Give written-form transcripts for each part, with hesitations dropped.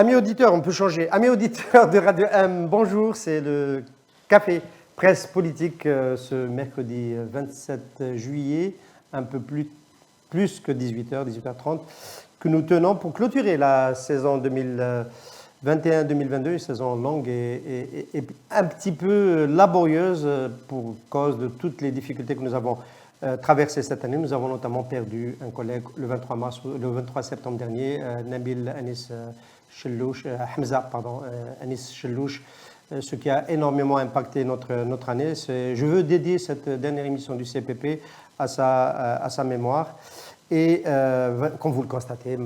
Amis auditeurs, on peut changer. Amis auditeurs de Radio M, bonjour, c'est le Café Presse Politique ce mercredi 27 juillet, un peu plus que 18h, 18h30, que nous tenons pour clôturer la saison 2021-2022, une saison longue et un petit peu laborieuse pour cause de toutes les difficultés que nous avons traversées cette année. Nous avons notamment perdu un collègue le 23 septembre dernier, Nabil Anis Chellouch, Anis Chellouch, ce qui a énormément impacté notre année. Je veux dédier cette dernière émission du CPP à sa mémoire. Et comme vous le constatez,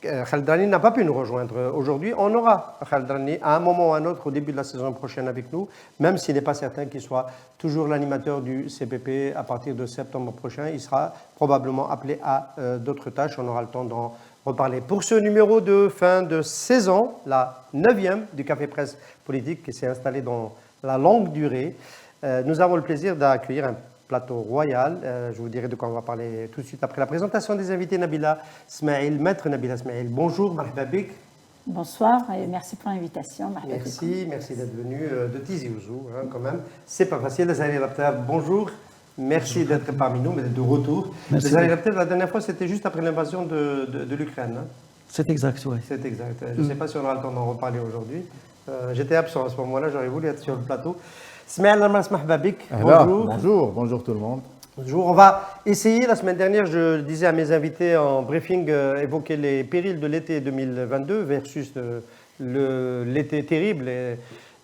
Khaled Drani n'a pas pu nous rejoindre aujourd'hui. On aura Khaled Drani à un moment ou à un autre au début de la saison prochaine avec nous, même s'il n'est pas certain qu'il soit toujours l'animateur du CPP à partir de septembre prochain. Il sera probablement appelé à d'autres tâches. On aura le temps d'en reparler. Pour ce numéro de fin de saison, la 9e du Café Presse Politique qui s'est installé dans la longue durée, nous avons le plaisir d'accueillir un plateau royal. Je vous dirai de quoi on va parler tout de suite après la présentation des invités. Nabila Smaïl, maître Nabila Smaïl, bonjour, marhaba bik. Bonsoir et merci pour l'invitation. Merci d'être venu de Tizi Ouzou, quand même. C'est pas facile. Zahir Raptar, bonjour. Merci d'être parmi nous, mais d'être de retour. Zahir Raptar, la dernière fois, c'était juste après l'invasion de l'Ukraine. Hein. C'est exact, oui. C'est exact. Je ne sais pas si on aura le temps d'en reparler aujourd'hui. J'étais absent à ce moment-là, j'aurais voulu être sur le plateau. Smaïl Almas Mahbabik, bonjour. Bonjour tout le monde. Bonjour. On va essayer, la semaine dernière, je disais à mes invités en briefing, évoquer les périls de l'été 2022 versus l'été terrible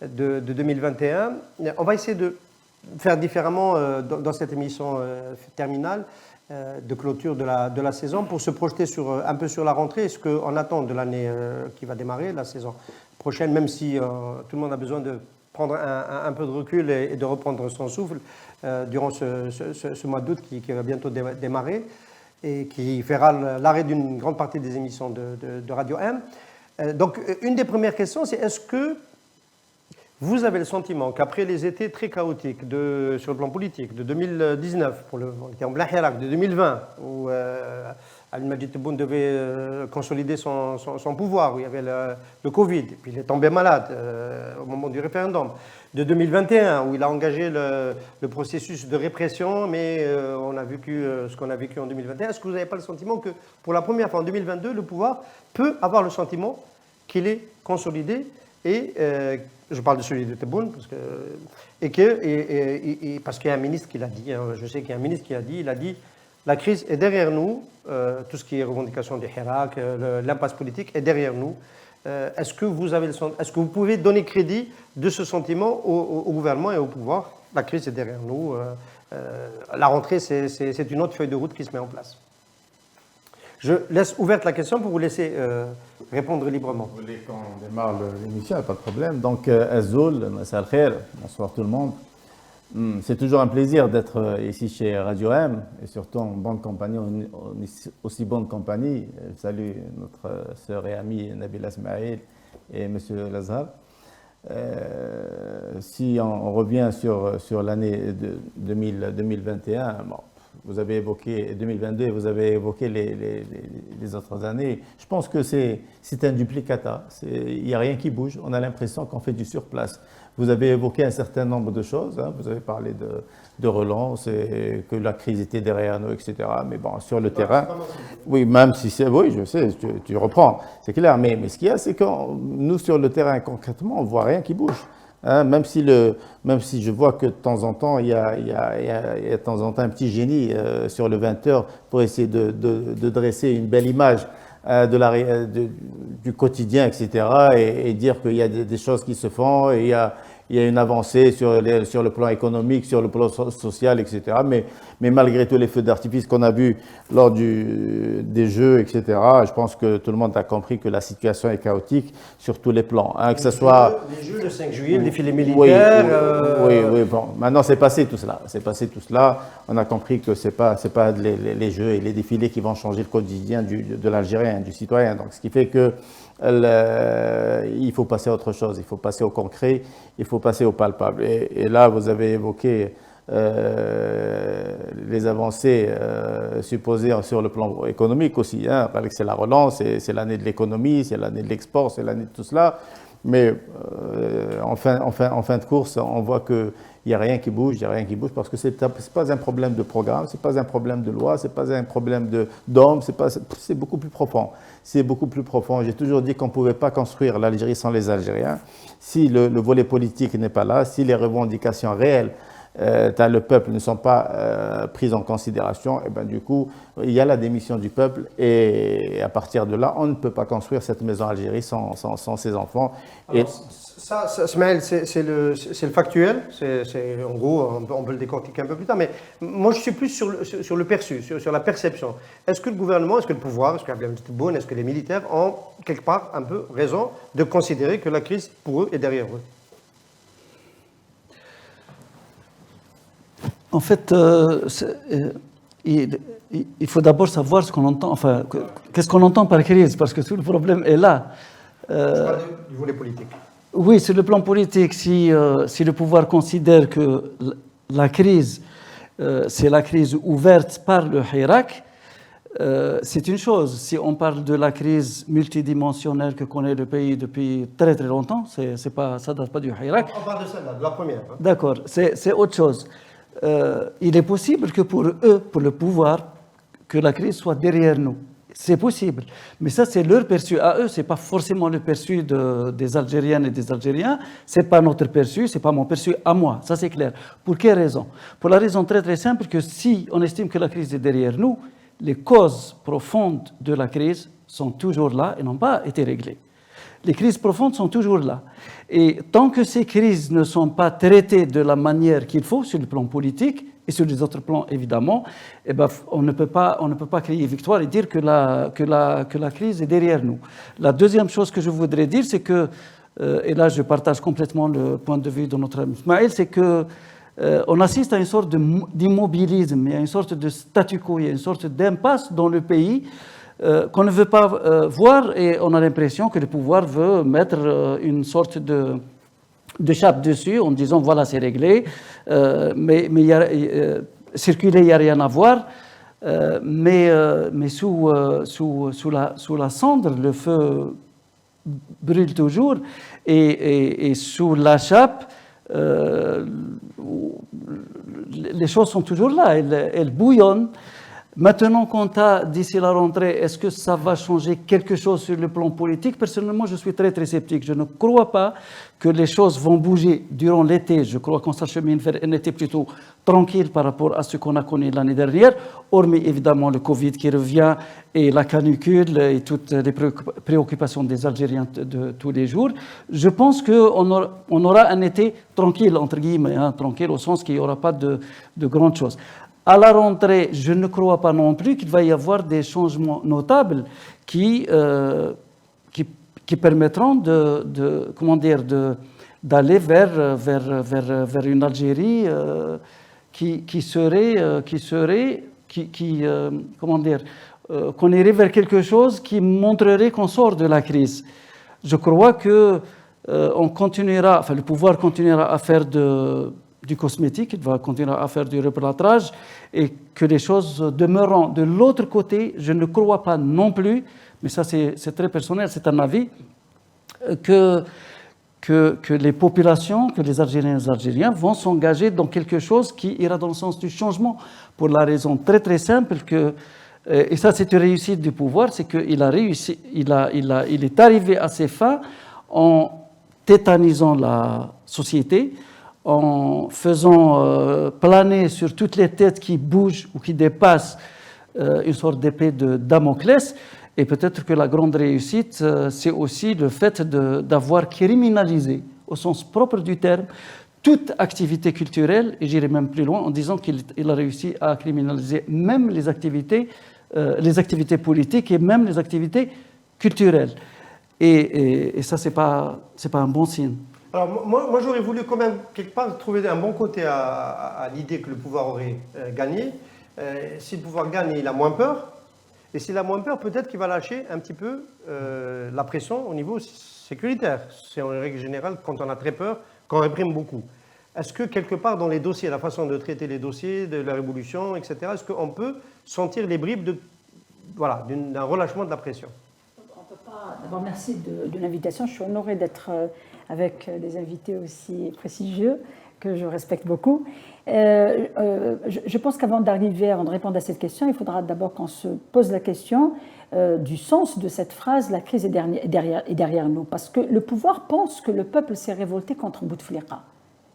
de 2021. On va essayer de faire différemment dans cette émission terminale de clôture de la saison pour se projeter un peu sur la rentrée, ce qu'on attend de l'année qui va démarrer, la saison prochaine, même si tout le monde a besoin de prendre un peu de recul et de reprendre son souffle durant ce mois d'août qui va bientôt démarrer et qui fera l'arrêt d'une grande partie des émissions de Radio M. Donc, une des premières questions, c'est est-ce que vous avez le sentiment qu'après les étés très chaotiques sur le plan politique de 2019, on était en Blahirak, de 2020, où Al-Majid Tebboune devait consolider son pouvoir, où il y avait le Covid, et puis il est tombé malade au moment du référendum, de 2021, où il a engagé le processus de répression, mais on a vécu ce qu'on a vécu en 2021. Est-ce que vous n'avez pas le sentiment que pour la première fois en 2022, le pouvoir peut avoir le sentiment qu'il est consolidé et je parle de celui de Tebboune, parce qu'il y a un ministre qui l'a dit, je sais qu'il y a un ministre qui a dit, il a dit la crise est derrière nous, tout ce qui est revendication des Hirak, l'impasse politique est derrière nous. Est-ce que vous pouvez donner crédit de ce sentiment au gouvernement et au pouvoir? La crise est derrière nous, la rentrée c'est une autre feuille de route qui se met en place. Je laisse ouverte la question pour vous laisser répondre librement. Vous voulez qu'on démarre l'émission, pas de problème. Donc, Azoul, Massa al-Khair, bonsoir tout le monde. C'est toujours un plaisir d'être ici chez Radio M et surtout en bonne compagnie, aussi bonne compagnie. Je salue notre sœur et amie Nabila Smaïl et M. Lazhar. Si on revient sur l'année 2021, bon, vous avez évoqué 2022, vous avez évoqué les autres années. Je pense que c'est un duplicata. Il n'y a rien qui bouge. On a l'impression qu'on fait du surplace. Vous avez évoqué un certain nombre de choses. Hein. Vous avez parlé de relance et que la crise était derrière nous, etc. Mais bon, sur le terrain, oui, même si c'est, oui, je sais, tu reprends, c'est clair. Mais ce qu'il y a, c'est que nous, sur le terrain, concrètement, on ne voit rien qui bouge. Hein, même si je vois que de temps en temps, il y a de temps en temps un petit génie sur le 20h pour essayer de dresser une belle image du quotidien, etc. Et dire qu'il y a des choses qui se font, et il y a une avancée sur le plan économique, sur le plan social, etc. Mais malgré tous les feux d'artifice qu'on a vus lors des Jeux, etc., je pense que tout le monde a compris que la situation est chaotique sur tous les plans. Hein, que ce soit les Jeux le 5 juillet, le défilé militaire. Oui, bon, maintenant c'est passé tout cela. On a compris que c'est pas les Jeux et les défilés qui vont changer le quotidien de l'Algérien, du citoyen. Donc, ce qui fait que il faut passer à autre chose, il faut passer au concret, il faut passer au palpable. Et là, vous avez évoqué les avancées supposée sur le plan économique aussi. Hein. C'est la relance, c'est l'année de l'économie, c'est l'année de l'export, c'est l'année de tout cela. Mais en fin de course, on voit qu'il n'y a rien qui bouge, parce que ce n'est pas un problème de programme, ce n'est pas un problème de loi, ce n'est pas un problème d'hommes, c'est beaucoup plus profond. C'est beaucoup plus profond. J'ai toujours dit qu'on ne pouvait pas construire l'Algérie sans les Algériens. Si le volet politique n'est pas là, si les revendications réelles le peuple ne sont pas prises en considération, et ben du coup, il y a la démission du peuple et à partir de là, on ne peut pas construire cette maison Algérie sans ses enfants. Alors, ça, Smaël, c'est le factuel, en gros, on peut le décortiquer un peu plus tard, mais moi je suis plus sur le perçu, sur la perception. Est-ce que le gouvernement, est-ce que le pouvoir, est-ce que Abdelaziz Tebboune, est-ce que les militaires ont quelque part un peu raison de considérer que la crise pour eux est derrière eux? En fait, il faut d'abord savoir ce qu'on entend, enfin, qu'est-ce qu'on entend par crise, parce que tout le problème est là. Je parle du volet politique. Oui, sur le plan politique, si le pouvoir considère que la crise, c'est la crise ouverte par le Hirak, c'est une chose. Si on parle de la crise multidimensionnelle que connaît le pays depuis très très longtemps, ça ne date pas du Hirak. On parle de celle-là, de la première. Hein. D'accord, c'est autre chose. Il est possible que pour eux, pour le pouvoir, que la crise soit derrière nous. C'est possible. Mais ça, c'est leur perçu à eux. Ce n'est pas forcément le perçu des Algériennes et des Algériens. Ce n'est pas notre perçu, ce n'est pas mon perçu à moi. Ça, c'est clair. Pour quelle raison? Pour la raison très très simple que si on estime que la crise est derrière nous, les causes profondes de la crise sont toujours là et n'ont pas été réglées. Les crises profondes sont toujours là. Et tant que ces crises ne sont pas traitées de la manière qu'il faut, sur le plan politique et sur les autres plans évidemment, eh ben, on ne peut pas crier victoire et dire que la crise est derrière nous. La deuxième chose que je voudrais dire, c'est que, et là je partage complètement le point de vue de notre ami Ismaël, c'est que on assiste à une sorte d'immobilisme, il y a une sorte de statu quo, il y a une sorte d'impasse dans le pays qu'on ne veut pas voir, et on a l'impression que le pouvoir veut mettre une sorte de chape dessus en disant voilà, c'est réglé, mais circuler, il n'y a rien à voir, mais sous la cendre, le feu brûle toujours, et sous la chape, les choses sont toujours là, elles bouillonnent. Maintenant, quant à d'ici la rentrée, est-ce que ça va changer quelque chose sur le plan politique? Personnellement, je suis très très sceptique. Je ne crois pas que les choses vont bouger durant l'été. Je crois qu'on s'achemine vers un été plutôt tranquille par rapport à ce qu'on a connu l'année dernière, hormis évidemment le Covid qui revient et la canicule et toutes les préoccupations des Algériens de tous les jours. Je pense qu'on aura un été tranquille, entre guillemets, hein, tranquille au sens qu'il n'y aura pas de grandes choses. À la rentrée, je ne crois pas non plus qu'il va y avoir des changements notables qui permettront d'aller vers une Algérie qu'on irait vers quelque chose qui montrerait qu'on sort de la crise. Je crois que le pouvoir continuera à faire du cosmétique, il va continuer à faire du replâtrage, et que les choses demeureront. De l'autre côté, je ne crois pas non plus, mais ça c'est très personnel, c'est un avis, que les populations, que les Algériens et les Algériens vont s'engager dans quelque chose qui ira dans le sens du changement, pour la raison très très simple que, et ça c'est une réussite du pouvoir, c'est qu'il a réussi, il est arrivé à ses fins en tétanisant la société, en faisant planer sur toutes les têtes qui bougent ou qui dépassent une sorte d'épée de Damoclès. Et peut-être que la grande réussite, c'est aussi le fait d'avoir criminalisé, au sens propre du terme, toute activité culturelle, et j'irai même plus loin en disant qu'il a réussi à criminaliser même les activités politiques et même les activités culturelles. Et ça, c'est pas un bon signe. Alors moi j'aurais voulu quand même quelque part trouver un bon côté à l'idée que le pouvoir aurait gagné. Si le pouvoir gagne, il a moins peur. Et s'il a moins peur, peut-être qu'il va lâcher un petit peu la pression au niveau sécuritaire. C'est en règle générale, quand on a très peur, qu'on réprime beaucoup. est-ce que quelque part dans les dossiers, la façon de traiter les dossiers de la Révolution, etc., est-ce qu'on peut sentir les bribes d'un relâchement de la pression? On peut pas. D'abord, merci de l'invitation. Je suis honorée d'être avec des invités aussi prestigieux que je respecte beaucoup. Je pense avant de répondre à cette question, il faudra d'abord qu'on se pose la question du sens de cette phrase « la crise est derrière nous ». Parce que le pouvoir pense que le peuple s'est révolté contre Bouteflika.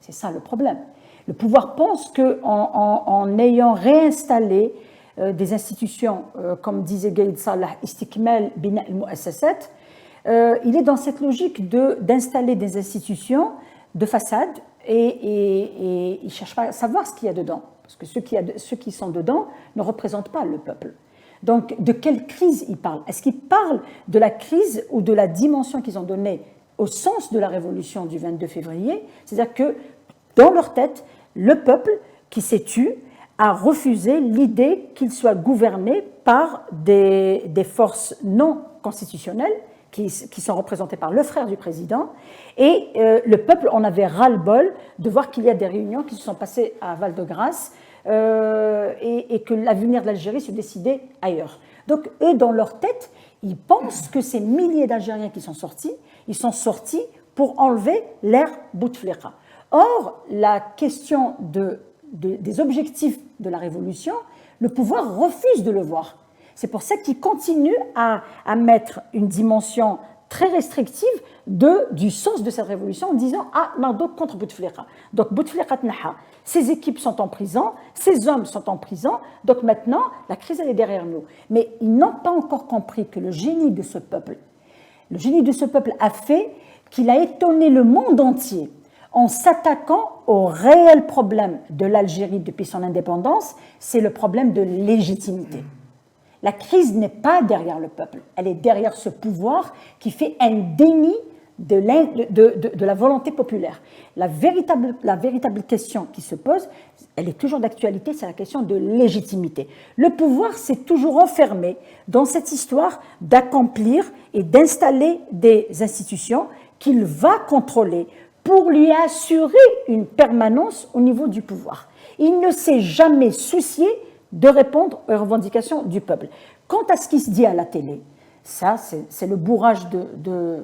C'est ça le problème. Le pouvoir pense qu'en ayant réinstallé des institutions, comme disait Gaïd Salah, istikmal bina al-mu'assasat, il est dans cette logique d'installer des institutions de façade et il ne cherche pas à savoir ce qu'il y a dedans, parce que ceux qui sont dedans ne représentent pas le peuple. Donc, de quelle crise il parle? Est-ce qu'il parle de la crise ou de la dimension qu'ils ont donnée au sens de la révolution du 22 février? C'est-à-dire que, dans leur tête, le peuple qui s'est tu a refusé l'idée qu'il soit gouverné par des forces non constitutionnelles qui sont représentées par le frère du président, et le peuple en avait ras-le-bol de voir qu'il y a des réunions qui se sont passées à Val-de-Grâce et que l'avenir de l'Algérie se décidait ailleurs. Donc eux, dans leur tête, ils pensent que ces milliers d'Algériens qui sont sortis, ils sont sortis pour enlever l'ère Bouteflika. Or, la question des objectifs de la révolution, le pouvoir refuse de le voir. C'est pour ça qu'il continue à mettre une dimension très restrictive du sens de cette révolution en disant « Ah, Mardouk contre Bouteflika ». Donc Bouteflika Tnaha, ses équipes sont en prison, ses hommes sont en prison, donc maintenant la crise elle est derrière nous. Mais ils n'ont pas encore compris que le génie de ce peuple a fait qu'il a étonné le monde entier en s'attaquant au réel problème de l'Algérie depuis son indépendance, c'est le problème de légitimité. La crise n'est pas derrière le peuple, elle est derrière ce pouvoir qui fait un déni de la volonté populaire. La véritable question qui se pose, elle est toujours d'actualité, c'est la question de légitimité. Le pouvoir s'est toujours enfermé dans cette histoire d'accomplir et d'installer des institutions qu'il va contrôler pour lui assurer une permanence au niveau du pouvoir. Il ne s'est jamais soucié de répondre aux revendications du peuple. Quant à ce qui se dit à la télé, ça, c'est le bourrage de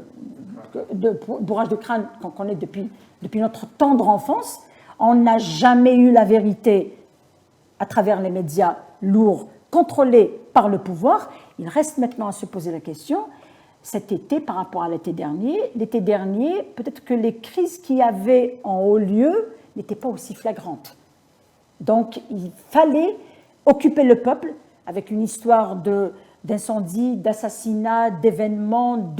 crâne qu'on connaît depuis notre tendre enfance. On n'a jamais eu la vérité à travers les médias lourds, contrôlés par le pouvoir. Il reste maintenant à se poser la question, cet été par rapport à l'été dernier, peut-être que les crises qui avaient en haut lieu n'étaient pas aussi flagrantes. Donc, il fallait occuper le peuple avec une histoire d'incendie, d'assassinat, d'événements,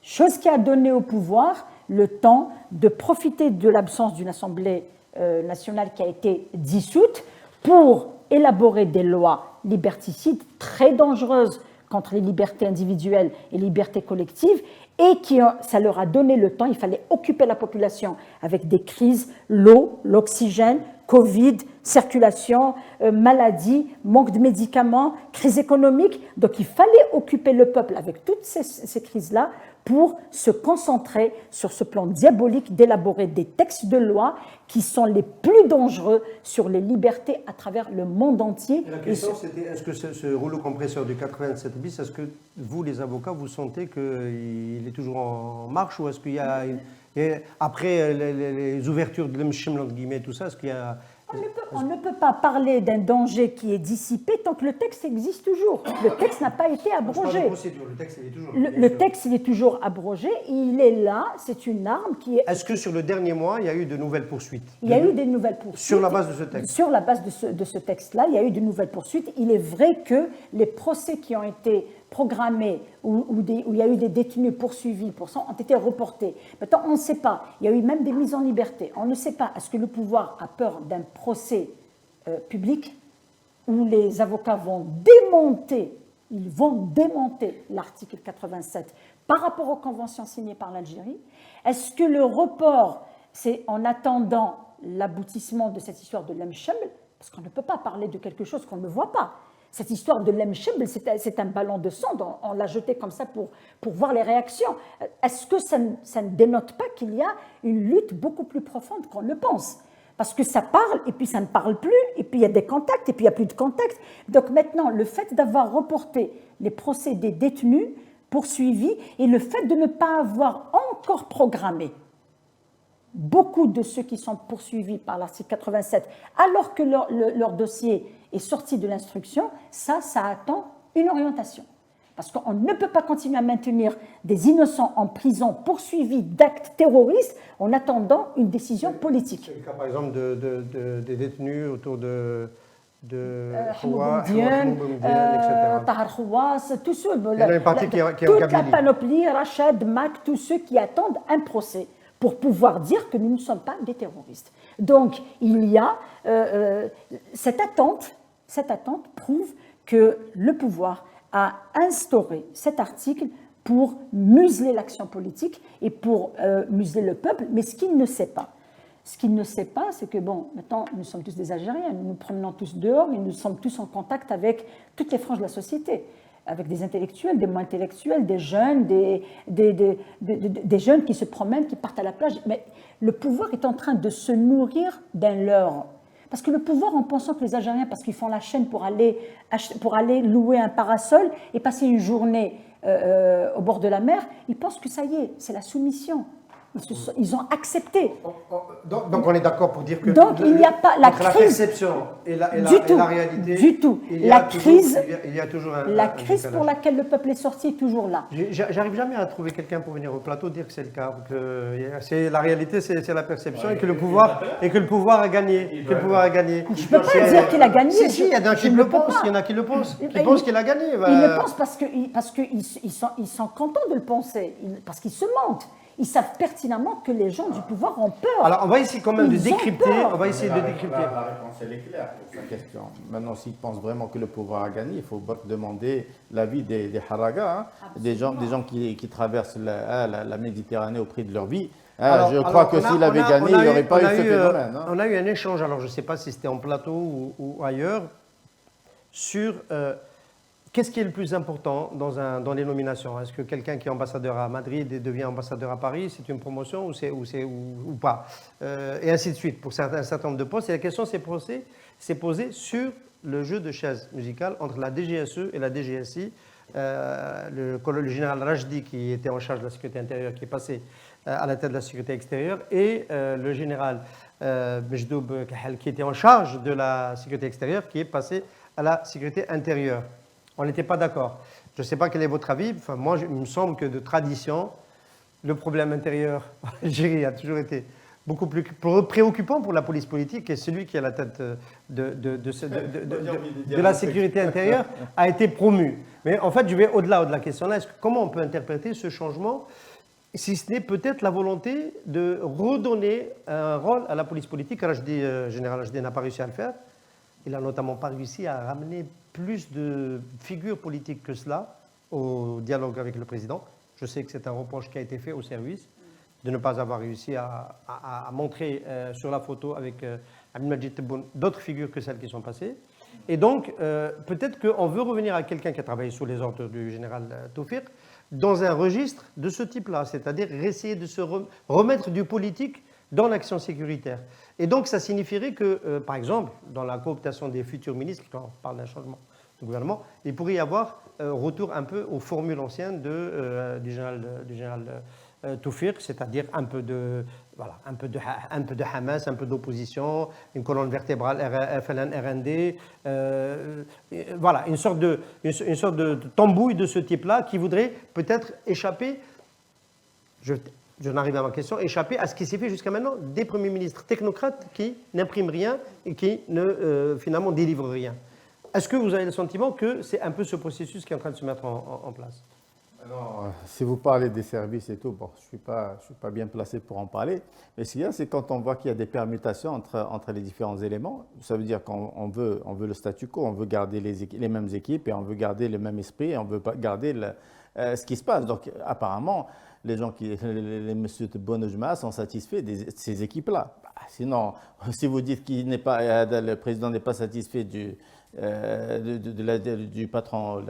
chose qui a donné au pouvoir le temps de profiter de l'absence d'une Assemblée nationale qui a été dissoute pour élaborer des lois liberticides très dangereuses contre les libertés individuelles et les libertés collectives, et ça leur a donné le temps, il fallait occuper la population avec des crises, l'eau, l'oxygène, Covid, circulation, maladie, manque de médicaments, crise économique. Donc il fallait occuper le peuple avec toutes ces crises-là pour se concentrer sur ce plan diabolique d'élaborer des textes de loi qui sont les plus dangereux sur les libertés à travers le monde entier. Et la question, c'était, est-ce que ce rouleau compresseur du 87 bis, est-ce que vous, les avocats, vous sentez qu'il est toujours en marche, ou est-ce qu'il y a après les ouvertures de l'Mchim, tout ça, est-ce qu'il y a... On ne peut pas parler d'un danger qui est dissipé tant que le texte existe toujours. Le texte n'a pas été abrogé. Le texte, il est toujours. Le texte, il est toujours abrogé. Il est là. C'est une arme qui est. Est-ce que sur le dernier mois, il y a eu de nouvelles poursuites? Il y a eu des nouvelles poursuites. Sur la base de ce texte? Sur la base de ce texte-là, il y a eu de nouvelles poursuites. Il est vrai que les procès qui ont été programmés, où il y a eu des détenus poursuivis pour ça, ont été reportés. Maintenant, on ne sait pas. Il y a eu même des mises en liberté. On ne sait pas. Est-ce que le pouvoir a peur d'un procès public où les avocats vont démonter l'article 87 par rapport aux conventions signées par l'Algérie? Est-ce que le report, c'est en attendant l'aboutissement de cette histoire de l'Mcheml, parce qu'on ne peut pas parler de quelque chose qu'on ne voit pas. Cette histoire de l'Emchibl, c'est un ballon de sang, on l'a jeté comme ça pour voir les réactions. Est-ce que ça ne dénote pas qu'il y a une lutte beaucoup plus profonde qu'on le pense? Parce que ça parle, et puis ça ne parle plus, et puis il y a des contacts, et puis il n'y a plus de contacts. Donc maintenant, le fait d'avoir reporté les procès des détenus poursuivis, et le fait de ne pas avoir encore programmé beaucoup de ceux qui sont poursuivis par l'article 87, alors que leur dossier est sorti de l'instruction, ça attend une orientation. Parce qu'on ne peut pas continuer à maintenir des innocents en prison poursuivis d'actes terroristes en attendant une décision politique. C'est le cas, par exemple, des détenus autour de Hawa, Tahar Khouas, tous ceux, il y en a une partie qui est en toute la Kabylie. panoplie, Rachad, Mac, tous ceux qui attendent un procès pour pouvoir dire que nous ne sommes pas des terroristes. Donc, il y a cette attente prouve que le pouvoir a instauré cet article pour museler l'action politique et pour museler le peuple, mais ce qu'il ne sait pas, c'est que, bon, maintenant, nous sommes tous des Algériens, nous nous promenons tous dehors et nous sommes tous en contact avec toutes les franges de la société, avec des intellectuels, des moins intellectuels, des jeunes, des jeunes qui se promènent, qui partent à la plage. Mais le pouvoir est en train de se nourrir d'un leurre. Parce que le pouvoir, en pensant que les Algériens, parce qu'ils font la chaîne pour aller louer un parasol et passer une journée au bord de la mer, ils pensent que ça y est, c'est la soumission. Ils ont accepté. Donc on est d'accord pour dire que donc il n'y a pas la crise, la perception et la réalité. Du tout. Il y a toujours la crise pour laquelle le peuple est sorti est toujours là. J'arrive jamais à trouver quelqu'un pour venir au plateau dire que c'est le cas. Que la réalité, c'est la perception et que le pouvoir a gagné. Je ne peux pas dire qu'il a gagné. Si, il y en a qui le pensent. Il y en a qui le pensent. Qui pensent qu'il a gagné. Ils le pensent parce qu'ils sont contents de le penser, parce qu'ils se mentent. Ils savent pertinemment que les gens du pouvoir ont peur. Alors, on va essayer quand même de décrypter. La réponse, elle est claire pour sa question. Maintenant, s'ils pensent vraiment que le pouvoir a gagné, il faut demander l'avis des haragas, hein, des gens qui traversent la Méditerranée au prix de leur vie. Je crois que s'il avait gagné, il n'y aurait pas eu ce phénomène. On a eu un échange, alors je ne sais pas si c'était en plateau ou ailleurs, sur qu'est-ce qui est le plus important dans les nominations? Est-ce que quelqu'un qui est ambassadeur à Madrid devient ambassadeur à Paris, c'est une promotion ou pas? Et ainsi de suite, pour un certain nombre de postes. Et la question s'est posée sur le jeu de chaises musicales entre la DGSE et la DGSI. Le général Rajdi, qui était en charge de la sécurité intérieure, qui est passé à la tête de la sécurité extérieure, et le général Mejdoub Kahal, qui était en charge de la sécurité extérieure, qui est passé à la sécurité intérieure. On n'était pas d'accord. Je ne sais pas quel est votre avis. Enfin, moi, il me semble que de tradition, le problème intérieur en Algérie a toujours été beaucoup plus préoccupant pour la police politique, et celui qui est à la tête de la sécurité intérieure a été promu. Mais en fait, je vais au-delà de la question là. Comment on peut interpréter ce changement, si ce n'est peut-être la volonté de redonner un rôle à la police politique? Général Rajdi n'a pas réussi à le faire. Il n'a notamment pas réussi à ramener plus de figures politiques que cela au dialogue avec le président. Je sais que c'est un reproche qui a été fait au service de ne pas avoir réussi à montrer sur la photo avec Abdelmajid Tebboune d'autres figures que celles qui sont passées. Et donc, peut-être qu'on veut revenir à quelqu'un qui a travaillé sous les ordres du général Tawfiq dans un registre de ce type-là, c'est-à-dire essayer de se remettre du politique dans l'action sécuritaire. Et donc, ça signifierait que, par exemple, dans la cooptation des futurs ministres, quand on parle d'un changement de gouvernement, il pourrait y avoir retour un peu aux formules anciennes du général Tawfiq, c'est-à-dire un peu de Hamas, un peu d'opposition, une colonne vertébrale FLN-RND, voilà, une sorte de tambouille de ce type-là qui voudrait peut-être échapper, je n'arrive à ma question, échapper à ce qui s'est fait jusqu'à maintenant, des premiers ministres technocrates qui n'impriment rien et qui ne finalement délivrent rien. Est-ce que vous avez le sentiment que c'est un peu ce processus qui est en train de se mettre en place? Non, si vous parlez des services et tout, bon, je suis pas bien placé pour en parler. Mais ce qu'il y a, c'est quand on voit qu'il y a des permutations entre les différents éléments, ça veut dire qu'on veut le statu quo, on veut garder les mêmes équipes et on veut garder le même esprit et on veut garder ce qui se passe. Donc, apparemment, les gens les messieurs de Bonojma sont satisfaits de ces équipes-là. Sinon, si vous dites qu'il n'est pas, le président n'est pas satisfait du patron,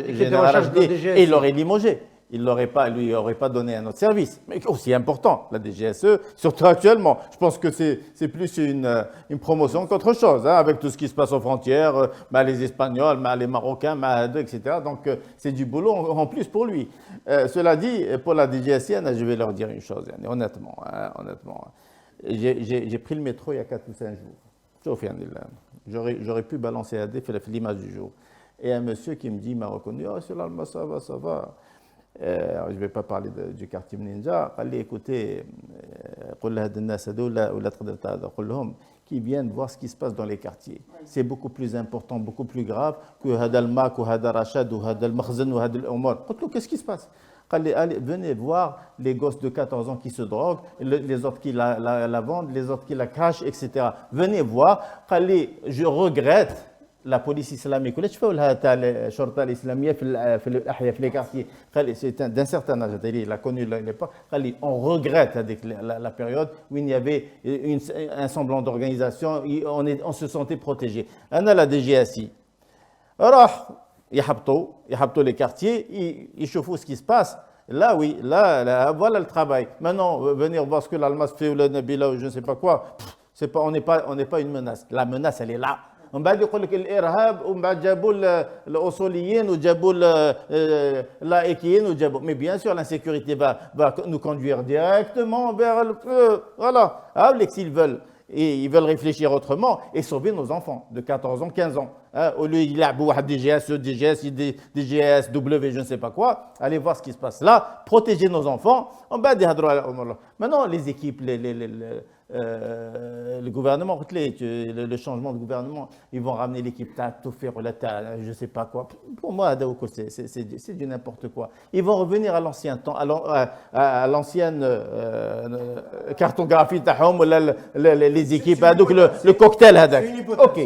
général HD, et il l'aurait limogé. Il lui aurait pas donné un autre service. Mais aussi important, la DGSE, surtout actuellement. Je pense que c'est plus une promotion qu'autre chose, hein, avec tout ce qui se passe aux frontières, les Espagnols, les Marocains, etc. Donc, c'est du boulot en plus pour lui. Cela dit, pour la DGSIN, je vais leur dire une chose, honnêtement. J'ai pris le métro il y a 4 ou 5 jours. J'aurais pu balancer à l'image du jour. Et un monsieur qui me dit, il m'a reconnu, oh, c'est l'Alma, ça va. Je ne vais pas parler du quartier Ninja. Écoutez, qui viennent voir ce qui se passe dans les quartiers. C'est beaucoup plus important, beaucoup plus grave que Hadal Mak ou Hadal Rachad ou Hadal Makhzen ou Hadal Omar. Qu'est-ce qui se passe? Allez, venez voir les gosses de 14 ans qui se droguent, les autres qui la vendent, les autres qui la cachent, etc. Venez voir. Je regrette la police islamique. ولا تشوفوا لها الشرطه الاسلاميه في الاحياء في les quartiers. C'est d'un certain âge, il a connu l'époque. On regrette avec la période où il y avait un semblant d'organisation, on se sentait protégé. انا la DGSI راح يحبطوا les quartiers, ils chauffent ce qui se passe. Là, oui, là, voilà le travail. Maintenant, venir voir ce que l'Almas fait ou le Nabila ou je ne sais pas quoi, on n'est pas une menace. La menace, elle est là. On va dire que l'Irhab, on va dire l'Ossoliyen, ou l'Aékien, mais bien sûr, l'insécurité va nous conduire directement vers le feu. Voilà. S'ils veulent. Et ils veulent réfléchir autrement et sauver nos enfants de 14 ans, 15 ans. Au lieu il y a DGS, DGS, W, je ne sais pas quoi. Allez voir ce qui se passe là. Protéger nos enfants. Maintenant, les équipes, le gouvernement, le changement de gouvernement, ils vont ramener l'équipe Toufir ou je ne sais pas quoi. Pour moi, c'est du n'importe quoi. Ils vont revenir à l'ancien temps, à l'ancienne cartographie, les équipes, donc le cocktail. Ok.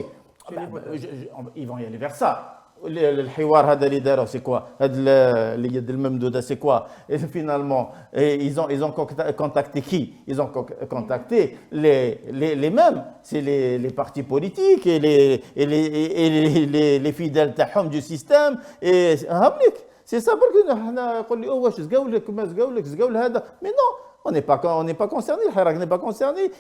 Ils vont y aller vers ça. الحوار هذا اللي داروا c'est quoi اليد الممدوده c'est quoi et finalement ils ont contacté qui? Ils ont contacté les mêmes, c'est les partis politiques et les fidèles تاعهم du système et c'est ça parce que نقول لي واش زقاو لك ما زقاو هذا mais non, on n'est pas concerné, le Hirak n'est pas concerné.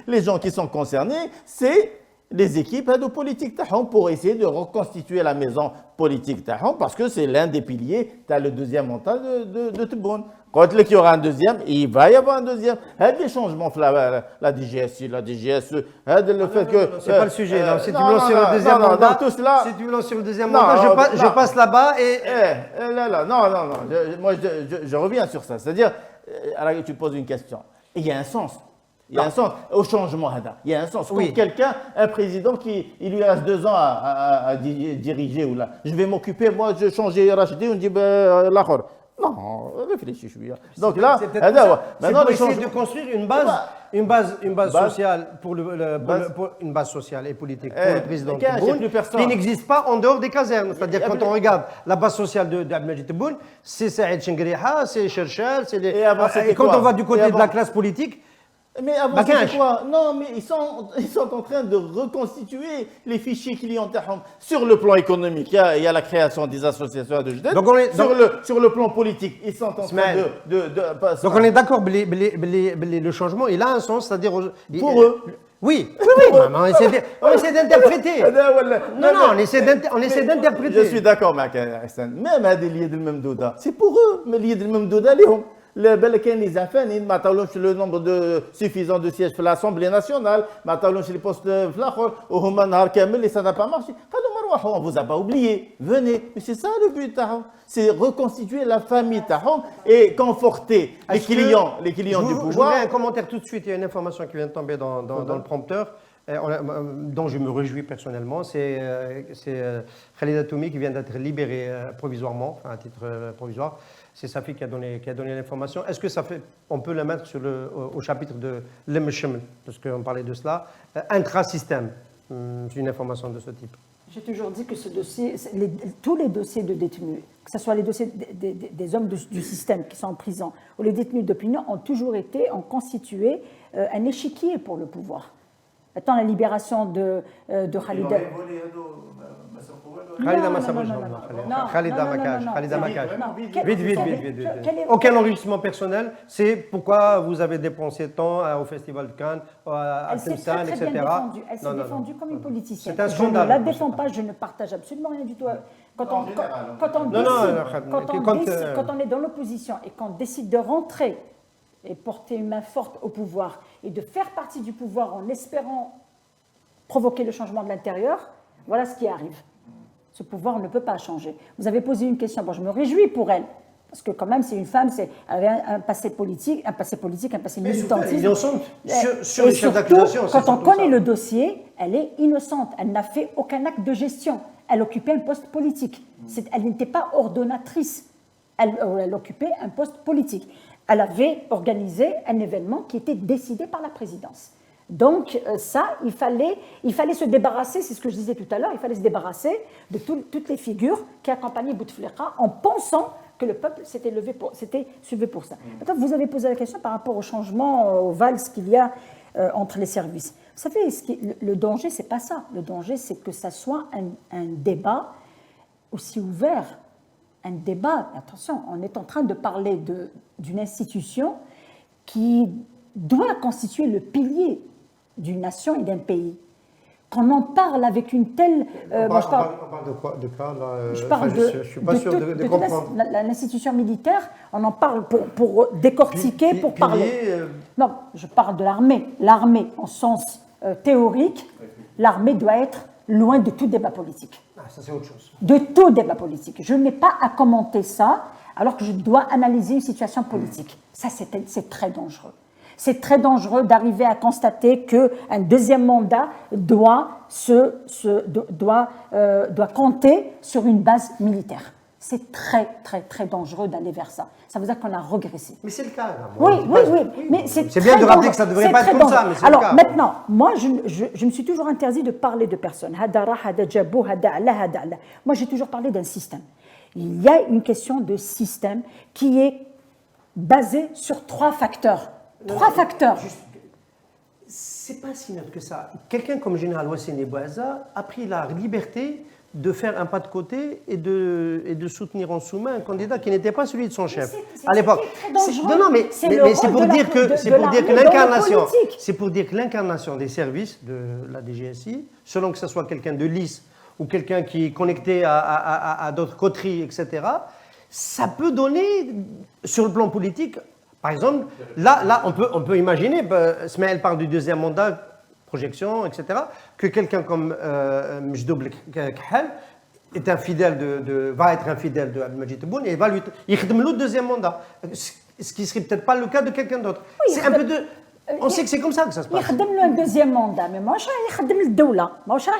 Les gens qui sont concernés, c'est les équipes de politique pour essayer de reconstituer la maison politique parce que c'est l'un des piliers. Tu as le deuxième mandat de Tebboune. Quand il y aura un deuxième, il va y avoir un deuxième. Il y a des changements, la DGSI, la DGSE, le fait que... C'est pas le sujet. Si tu me lances sur le deuxième mandat, si tu me lances sur le deuxième mandat, je passe là-bas et... Moi, je reviens sur ça. C'est-à-dire, tu poses une question. Il y a un sens. Il y a un sens au changement. Il y a un sens. Pour quelqu'un, un président il lui reste 2 ans à diriger ou là, je vais m'occuper, moi, je changer Rachidi, on dit l'achor. Non, réfléchis, je suis là. Donc là, c'est pour essayer de construire une base sociale une base sociale et politique pour le président Tebboune qui n'existe pas en dehors des casernes. C'est-à-dire quand on regarde la base sociale d'Abdelmajid Tebboune, c'est Saïd Chengriha, c'est Cherchel, c'est les... Et quand on va du côté de la classe politique. Mais avant, c'était quoi? Non, mais ils sont en train de reconstituer les fichiers clients sur le plan économique. Il y a la création des associations de jeunes. Sur le plan politique, ils sont en train donc on est d'accord, le changement, il a un sens, c'est-à-dire... Pour eux. Oui, on essaie d'interpréter. Non, on essaie d'interpréter. Je suis d'accord, Hassan. Même à des liens de Memdouda, c'est pour eux, mais les liens de Memdouda, les affaires, ils n'ont le nombre suffisant de sièges pour l'Assemblée nationale, les postes et ça n'a pas marché. On ne vous a pas oublié. Venez. Mais c'est ça le but. C'est reconstituer la famille et conforter les clients du pouvoir. Je voudrais un commentaire tout de suite. Il y a une information qui vient de tomber dans le prompteur, dont je me réjouis personnellement. C'est Khalida Toumi qui vient d'être libérée provisoirement, à titre provisoire. C'est sa fille qui a donné l'information. Est-ce que on peut la mettre au chapitre de l'Emshem, parce qu'on parlait de cela, intrasystème? C'est une information de ce type. J'ai toujours dit que ce dossier, tous les dossiers de détenus, que ce soit les dossiers des hommes du système qui sont en prison ou les détenus d'opinion, ont constitué un échiquier pour le pouvoir. Attends, la libération de Khalida. Khalida Massabouj, Khalida Makash. Vite. Aucun enrichissement personnel, c'est pourquoi vous avez dépensé tant au Festival de Cannes, à Tlemcen, etc. Elle s'est défendue comme une politicienne. C'est un scandale. Je ne la défends pas, je ne partage absolument rien du tout. Quand on est dans l'opposition et qu'on décide de rentrer et porter une main forte au pouvoir et de faire partie du pouvoir en espérant provoquer le changement de l'intérieur, voilà ce qui arrive. Ce pouvoir ne peut pas changer. Vous avez posé une question, bon, je me réjouis pour elle, parce que quand même, c'est une femme, elle avait un passé politique, un passé militantiste. Ils en sont sur les chefs d'accusation. Quand on connaît le dossier, elle est innocente. Elle n'a fait aucun acte de gestion. Elle occupait un poste politique. Elle n'était pas ordonnatrice. Elle occupait un poste politique. Elle avait organisé un événement qui était décidé par la présidence. Donc ça, il fallait se débarrasser, c'est ce que je disais tout à l'heure, il fallait se débarrasser de toutes les figures qui accompagnaient Bouteflika en pensant que le peuple s'était suivi pour ça. Maintenant, vous avez posé la question par rapport au changement, aux valses qu'il y a entre les services. Vous savez, le danger, c'est pas ça. Le danger, c'est que ça soit un débat aussi ouvert. Un débat, attention, on est en train de parler d'une institution qui doit constituer le pilier d'une nation et d'un pays. Qu'on en parle avec une telle... on parle de quoi, de cas là, je parle je ne suis pas sûr de comprendre. L'institution militaire, on en parle pour décortiquer, pour parler. Non, je parle de l'armée. L'armée, en sens théorique, l'armée doit être loin de tout débat politique. Ah, ça c'est autre chose. De tout débat politique. Je n'ai pas à commenter ça alors que je dois analyser une situation politique. Ça, c'est très dangereux. C'est très dangereux d'arriver à constater qu'un deuxième mandat doit compter sur une base militaire. C'est très, très, très dangereux d'aller vers ça. Ça veut dire qu'on a régressé. Mais c'est le cas. Là. Oui. Mais c'est bien de rappeler que ça ne devrait pas être comme ça, mais c'est le cas. Maintenant, moi, je me suis toujours interdit de parler de personnes. Moi, j'ai toujours parlé d'un système. Il y a une question de système qui est basée sur trois facteurs. C'est pas si neutre que ça. Quelqu'un comme Général Wassini Bouaza a pris la liberté de faire un pas de côté et de soutenir en sous-main un candidat qui n'était pas celui de son chef à l'époque. Non, mais c'est pour dire que l'incarnation, c'est pour dire que l'incarnation des services de la DGSI, selon que ce soit quelqu'un de lisse ou quelqu'un qui est connecté à d'autres coteries, etc., ça peut donner, sur le plan politique, par exemple, là on peut imaginer, Smaël parle du deuxième mandat, projection, etc., que quelqu'un comme Mjdoub Khal est va être un fidèle de Abdelmajid Tebboune et va lui يخدم le deuxième mandat, ce qui ne serait peut-être pas le cas de quelqu'un d'autre. C'est un peu de... On sait que c'est comme ça que ça se passe. Il donne un deuxième mandat, mais moi, je donne le doula. Moi, je donne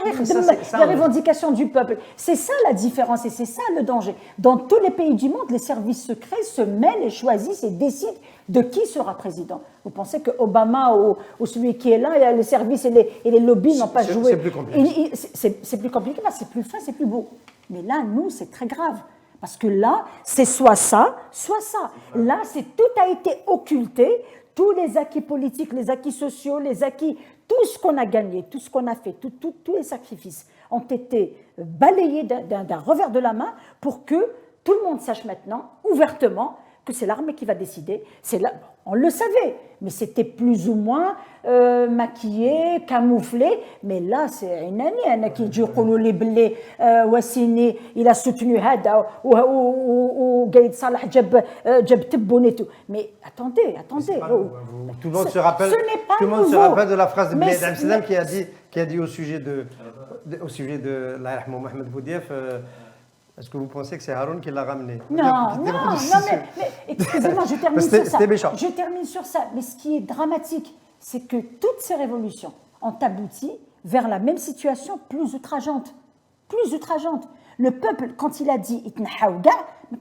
les revendications du peuple. C'est ça la différence et c'est ça le danger. Dans tous les pays du monde, les services secrets se mêlent et choisissent et décident de qui sera président. Vous pensez que Obama ou celui qui est là, les services et les lobbies n'ont pas joué. C'est plus compliqué. C'est plus compliqué, là, c'est plus fin, c'est plus beau. Mais là, nous, c'est très grave. Parce que là, c'est soit ça, soit ça. Là, tout a été occulté. Tous les acquis politiques, les acquis sociaux, les acquis, tout ce qu'on a gagné, tout ce qu'on a fait, tous les sacrifices ont été balayés d'un revers de la main pour que tout le monde sache maintenant, ouvertement, que c'est l'armée qui va décider. On le savait, mais c'était plus ou moins maquillé, camouflé. Mais là, c'est une année qui dit que Wassini, il a soutenu Hada ou Gaïd Salah Jab Tebboune et tout. Mais attendez. Tout le monde se rappelle de la phrase de Bled Amsterdam qui a dit au sujet de Mohamed Boudief. Est-ce que vous pensez que c'est Haroun qui l'a ramené? Non, mais excusez-moi, je termine sur ça. C'était méchant. Je termine sur ça. Mais ce qui est dramatique, c'est que toutes ces révolutions ont abouti vers la même situation plus outrageante. Plus outrageante. Le peuple, quand il a dit « Itnahaouga », mais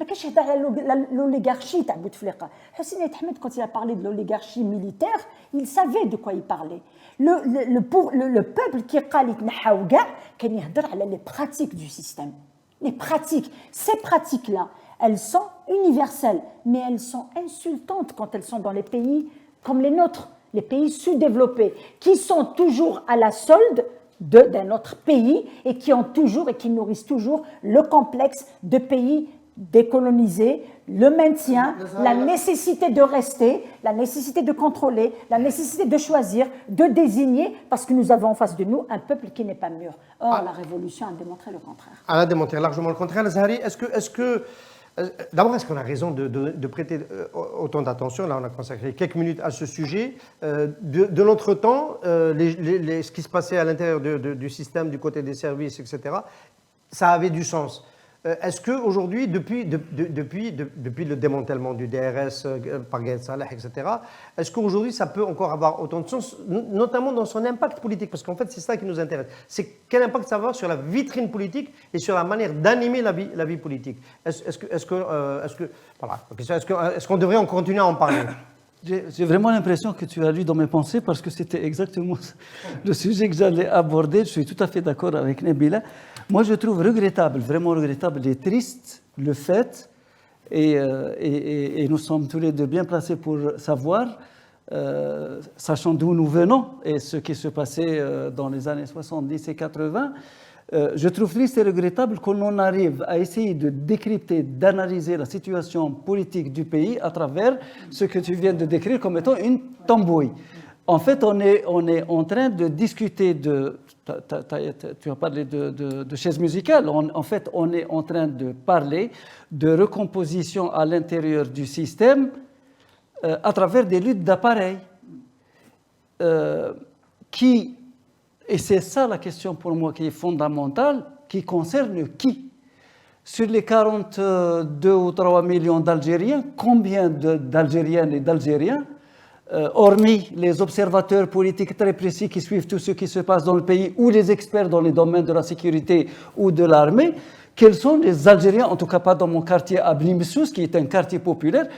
ما كاينش يهضر على l'oligarchie تاع بوتفليقه. حسين عيد حميد quand il a parlé de l'oligarchie militaire, il savait de quoi il parlait. Le peuple qui قال يتنحاو كاع كان يهضر على les pratiques du système. Les pratiques, ces pratiques-là, elles sont universelles, mais elles sont insultantes quand elles sont dans les pays comme les nôtres, les pays sous-développés, qui sont toujours à la solde d'un autre pays et qui ont toujours et qui nourrissent toujours le complexe de pays décolonisés, le maintien, la nécessité de rester, la nécessité de contrôler, la nécessité de choisir, de désigner, parce que nous avons en face de nous un peuple qui n'est pas mûr. Or, la révolution a démontré le contraire. Elle a démontré largement le contraire. Zahari, d'abord, est-ce qu'on a raison de prêter autant d'attention? Là, on a consacré quelques minutes à ce sujet. De notre temps, ce qui se passait à l'intérieur du système, du côté des services, etc., ça avait du sens. Est-ce qu'aujourd'hui, depuis le démantèlement du DRS par Gaël Saleh, etc., est-ce qu'aujourd'hui ça peut encore avoir autant de sens, notamment dans son impact politique? Parce qu'en fait, c'est ça qui nous intéresse. C'est quel impact ça va avoir sur la vitrine politique et sur la manière d'animer la vie politique. Est-ce qu'on devrait en continuer à en parler? J'ai vraiment l'impression que tu as lu dans mes pensées parce que c'était exactement le sujet que j'allais aborder. Je suis tout à fait d'accord avec Nabila. Moi, je trouve regrettable, vraiment regrettable et triste le fait, et nous sommes tous les deux bien placés pour savoir, sachant d'où nous venons et ce qui se passait dans les années 70 et 80, je trouve triste et regrettable qu'on en arrive à essayer de décrypter, d'analyser la situation politique du pays à travers ce que tu viens de décrire comme étant une tambouille. En fait, on est en train de discuter de... Tu as parlé de chaises musicales. En fait, on est en train de parler de recomposition à l'intérieur du système à travers des luttes d'appareils et c'est ça la question pour moi qui est fondamentale, qui concerne qui? Sur les 42 ou 3 millions d'Algériens, combien d'Algériennes et d'Algériens, hormis les observateurs politiques très précis qui suivent tout ce qui se passe dans le pays ou les experts dans les domaines de la sécurité ou de l'armée, quels sont les Algériens, en tout cas pas dans mon quartier à Blimsous, qui est un quartier populaire,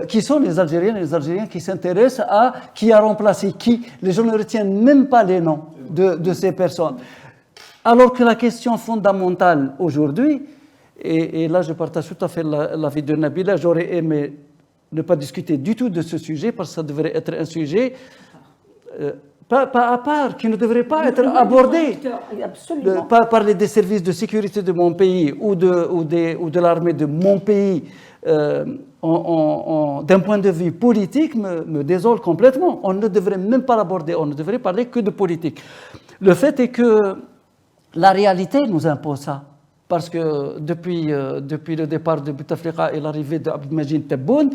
qui sont les Algériennes et les Algériens qui s'intéressent à qui a remplacé qui? Les gens ne retiennent même pas les noms de ces personnes. Alors que la question fondamentale aujourd'hui, et là je partage tout à fait l'avis de Nabila, j'aurais aimé ne pas discuter du tout de ce sujet parce que ça devrait être un sujet pas à part, qui ne devrait pas être abordé. Pas parler des services de sécurité de mon pays ou de l'armée de mon pays d'un point de vue politique me désole complètement. On ne devrait même pas l'aborder, on ne devrait parler que de politique. Le fait est que la réalité nous impose ça. Parce que depuis le départ de Bouteflika et l'arrivée d'Abdelmajid Tebboune,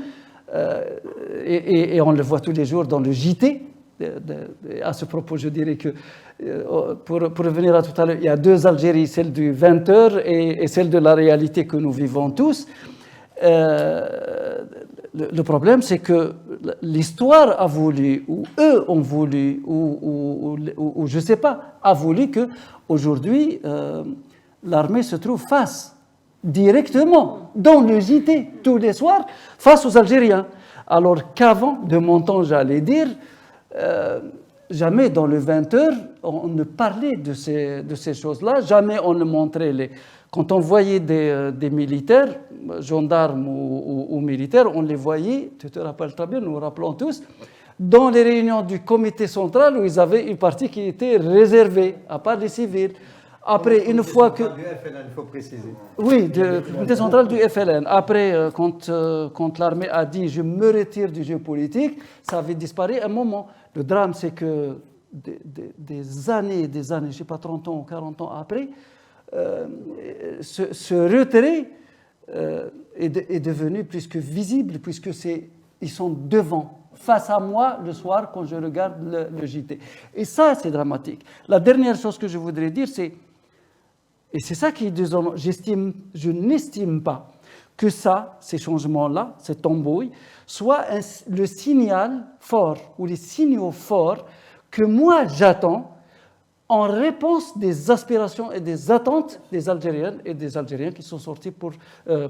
et on le voit tous les jours dans le JT, à ce propos, je dirais que, pour revenir à tout à l'heure, il y a deux Algéries, celle du 20h et celle de la réalité que nous vivons tous. Le problème, c'est que l'histoire a voulu, ou eux ont voulu, ou je ne sais pas, a voulu qu'aujourd'hui, l'armée se trouve face, directement, dans le JT, tous les soirs, face aux Algériens. Alors qu'avant, de mon temps, j'allais dire, jamais dans le 20h, on ne parlait de ces choses-là, jamais on ne montrait Quand on voyait des militaires, gendarmes ou militaires, on les voyait, tu te rappelles très bien, nous nous rappelons tous, dans les réunions du comité central où ils avaient une partie qui était réservée, à part les civils. Après, une fois que... Du FLN, il faut préciser. Oui, du comité central du FLN. Après, quand l'armée a dit « je me retire du jeu politique », ça avait disparu un moment. Le drame, c'est que des années, je ne sais pas, 30 ans ou 40 ans après, ce retrait est devenu plus que visible, puisque ils sont devant, face à moi le soir quand je regarde le JT. Et ça, c'est dramatique. La dernière chose que je voudrais dire, c'est, et c'est ça qui est désolant, je n'estime pas que ces changements-là, cette embrouille, soient le signal fort ou les signaux forts que moi j'attends en réponse des aspirations et des attentes des Algériennes et des Algériens qui sont sortis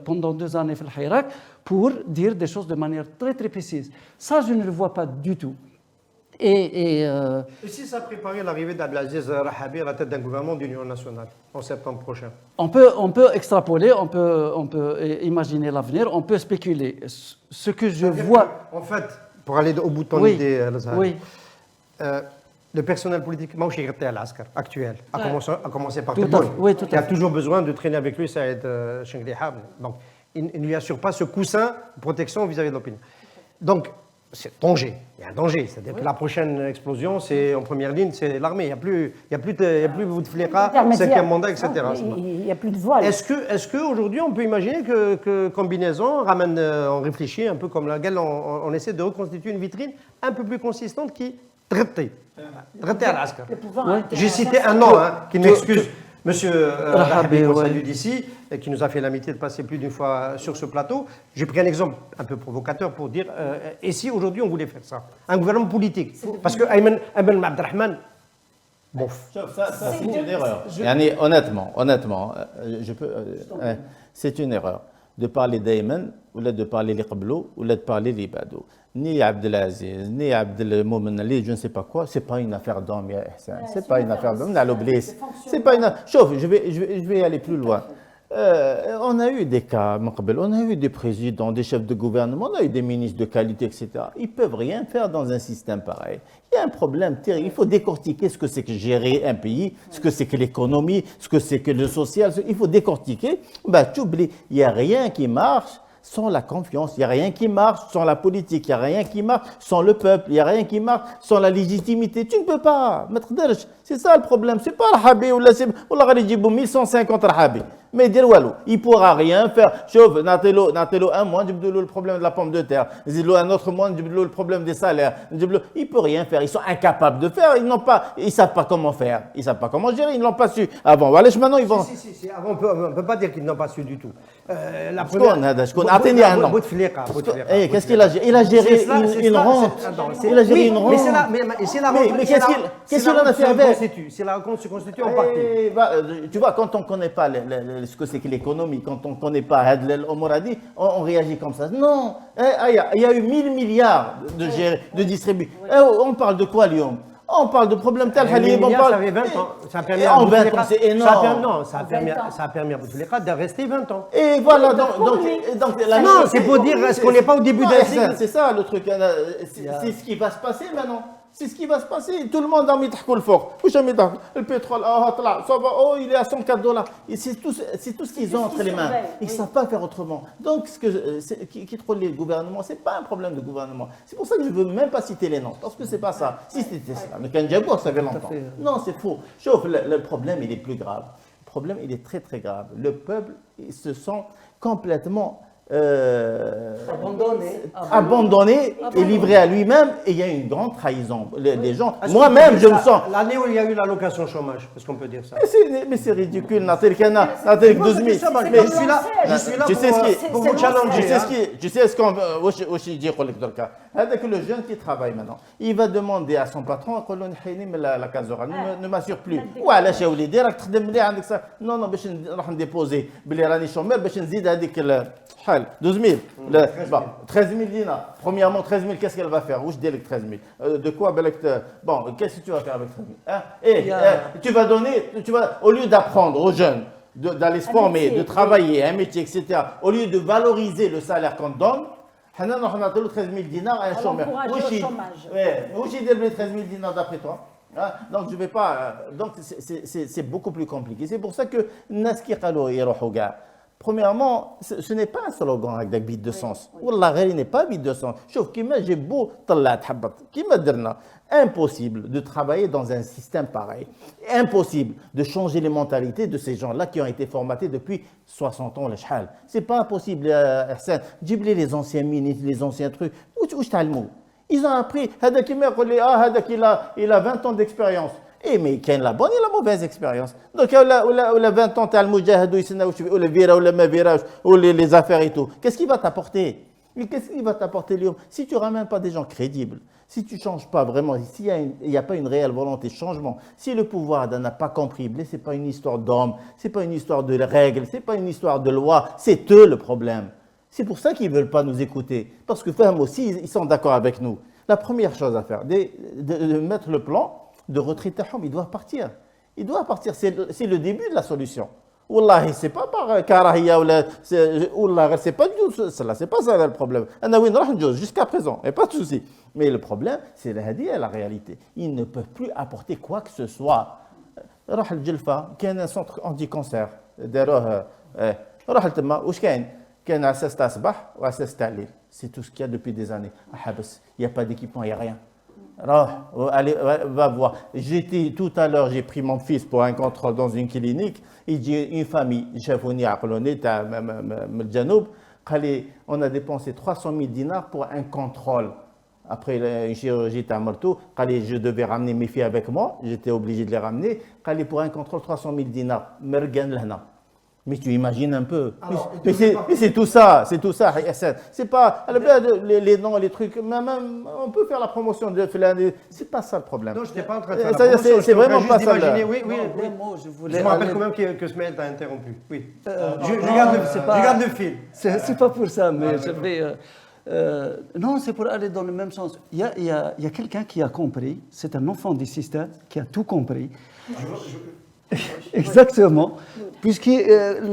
pendant 2 années au Hirak pour dire des choses de manière très très précise. Ça, je ne le vois pas du tout. Et si ça préparait l'arrivée d'Abdelaziz Rahabi à la tête d'un gouvernement d'union nationale en septembre prochain? On peut extrapoler, on peut imaginer l'avenir, on peut spéculer. Ce que je vois... En fait, pour aller au bout de ton Oui, idée, Al-Azhari, oui. le personnel politique actuel, à commencer par Tout à Tebboune, fait, oui, tout à qui a fait. toujours besoin de traîner avec lui Saïd Chengliha. Donc, il ne lui assure pas ce coussin de protection vis-à-vis de l'opinion. Donc, c'est danger. Il y a un danger. C'est-à-dire que la prochaine explosion, c'est en première ligne, c'est l'armée. Il n'y a plus Bouteflika, 5e mandat, etc. Il n'y a plus de voile. Est-ce qu'aujourd'hui, on peut imaginer que combinaison ramène, on réfléchit un peu comme laquelle on essaie de reconstituer une vitrine un peu plus consistante qui traite al-Askar. J'ai cité un nom qui m'excuse. Monsieur Rahabi, qu'on salue d'ici, qui nous a fait l'amitié de passer plus d'une fois sur ce plateau. J'ai pris un exemple un peu provocateur pour dire et si aujourd'hui on voulait faire ça? Un gouvernement politique. Parce que Ayman Abdelrahman, bof. Ça c'est une erreur. Yani, honnêtement, c'est une erreur de parler d'Ayman ou de parler les Qablo ou de parler les Badou. Ni Abdelaziz, ni Abdelmoumen Ali, je ne sais pas quoi, c'est pas une affaire d'homme, ya Ihsan. C'est pas une affaire d'homme, c'est pas une. Chauffe, je vais aller plus loin. On a eu des cas, on a eu des présidents, des chefs de gouvernement, on a eu des ministres de qualité, etc. Ils ne peuvent rien faire dans un système pareil. Il y a un problème terrible. Il faut décortiquer ce que c'est que gérer un pays, ce que c'est que l'économie, ce que c'est que le social. Il faut décortiquer. Tu oublies, il n'y a rien qui marche sans la confiance. Il n'y a rien qui marche sans la politique. Il n'y a rien qui marche sans le peuple. Il n'y a rien qui marche sans la légitimité. Tu ne peux pas. C'est ça le problème. Ce n'est pas Rahabi ou la 1150 Rahabi. Mais dire walou, il ne pourra rien faire. Chauffe, Natelo un mois, le problème de la pomme de terre. Un autre mois, le problème des salaires. Il ne peut rien faire. Ils sont incapables de faire. Ils ne savent pas comment faire. Ils ne savent pas comment gérer. Ils ne l'ont pas su avant. Voilà, maintenant, ils vont. Si. Avant, on ne peut pas dire qu'ils n'ont pas su du tout. La première. Bouteflika. Qu'est-ce qu'il a géré? Il a géré une rente. Il a géré une rente. Mais c'est la rente. Mais qu'est-ce qu'il en a fait avec? C'est la rente se constitue en partie. Tu vois, quand on ne connaît pas ce que c'est que l'économie, quand on ne connaît pas Hadl al-Omoradi, on réagit comme ça. Non, il y a eu 1000 milliards de distribués. On parle de quoi, Lyon? On parle de problèmes tels que ça fait 20 ans. Ça a permis à Bouteflika, c'est énorme. Ça a permis à Bouteflika de rester 20 ans. Et voilà, donc non, c'est pour dire, est-ce qu'on n'est pas au début d'un cycle? C'est ça le truc. C'est ce qui va se passer maintenant. C'est ce qui va se passer. Tout le monde a mis le fort. Le pétrole, il est à $104. C'est tout ce qu'ils ont entre les mains. Ils ne savent pas faire autrement. Donc, qui troll les gouvernements, ce n'est pas un problème de gouvernement. C'est pour ça que je ne veux même pas citer les noms. Parce que ce n'est pas ça. Si c'était ça, mais Kanjabour, ça fait longtemps. Non, c'est faux. Sauf le problème, il est plus grave. Le problème, il est très, très grave. Le peuple, il se sent complètement abandonné et livré à lui-même, et il y a une grande trahison. Les gens, moi-même, je me sens. L'année où il y a eu l'allocation chômage, est-ce qu'on peut dire ça? Mais c'est ridicule, Natel 12 000. Mais je suis là pour vous challenger. Tu sais ce qu'on veut dire pour le jeune qui travaille maintenant, il va demander à son patron, la casora, ne m'assure plus. Voilà, chez Oulidi, non, باش نروح نديبوزي بلي راني شومير باش نزيد هذيك شحال 12 000 13 000 dinars. Premièrement, 13 000, qu'est-ce qu'elle va faire? Où je dis avec 13 000 de quoi? Bon, qu'est-ce que tu vas faire avec 13 000 tu vas donner, au lieu d'apprendre aux jeunes d'aller se former, de travailler, un métier, etc., au lieu de valoriser le salaire qu'on donne, on a 13 000 dinars à un chômeur. Où j'ai dit 13 000 dinars d'après toi? Donc je vais pas. Donc c'est beaucoup plus compliqué. C'est pour ça que Naski Kalo Yerohoga. Premièrement, ce n'est pas un slogan avec vide de sens. Wallah, il n'est pas vide de sens. Sauf que j'ai beau talat habat, qui m'a dit impossible de travailler dans un système pareil. Impossible de changer les mentalités de ces gens-là qui ont été formatés depuis 60 ans. C'est pas impossible, Hassan. Dis-les les anciens ministres, les anciens trucs. Où tu as le mot? Ils ont appris, il a 20 ans d'expérience. Et mais il y a la bonne et la mauvaise expérience. Donc, il a 20 ans, tu as le moujahid, ou le vira, ou le mavirage, ou les affaires et tout. Qu'est-ce qu'il va t'apporter? Mais qu'est-ce qu'il va t'apporter, Lyon? Si tu ne ramènes pas des gens crédibles, Si tu ne changes pas vraiment, s'il n'y a pas une réelle volonté de changement, si le pouvoir n'a pas compris, ce n'est pas une histoire d'homme, ce n'est pas une histoire de règles, ce n'est pas une histoire de loi, c'est eux le problème. C'est pour ça qu'ils ne veulent pas nous écouter. Parce que eux aussi, ils sont d'accord avec nous. La première chose à faire, de mettre le plan de retrait Tahom, il doit partir. Il doit partir, c'est le début de la solution. Wallahi, c'est pas par karahia c'est pas du tout cela, c'est pas ça le problème. Jusqu'à présent, et pas de souci. Mais le problème, c'est la réalité. Ils ne peuvent plus apporter quoi que ce soit. راح الجلفة كان un centre anti-cancer داروه راح لتما واش كان عساس تاع الصباح وعساس تاع الليل. C'est tout ce qu'il y a depuis des années. Il n'y a pas d'équipement, il n'y a rien. Allez, va voir. Tout à l'heure, j'ai pris mon fils pour un contrôle dans une clinique. Il dit une famille, on a dépensé 300 000 dinars pour un contrôle. Après une chirurgie, je devais ramener mes filles avec moi. J'étais obligé de les ramener. Pour un contrôle, 300 000 dinars. Mais tu imagines un peu. Alors, mais c'est tout ça, c'est pas les noms, les trucs. Même on peut faire la promotion de Fulani. C'est pas ça le problème. Non, je n'étais pas en train de faire la promotion. C'est vraiment pas ça. Oui. Je me rappelle quand même que Smaïl t'a interrompu. Oui. Je garde le fil. C'est pas pour ça, mais je vais. Non, c'est pour aller dans le même sens. Il y a quelqu'un qui a compris. C'est un enfant du système qui a tout compris. Exactement, puisque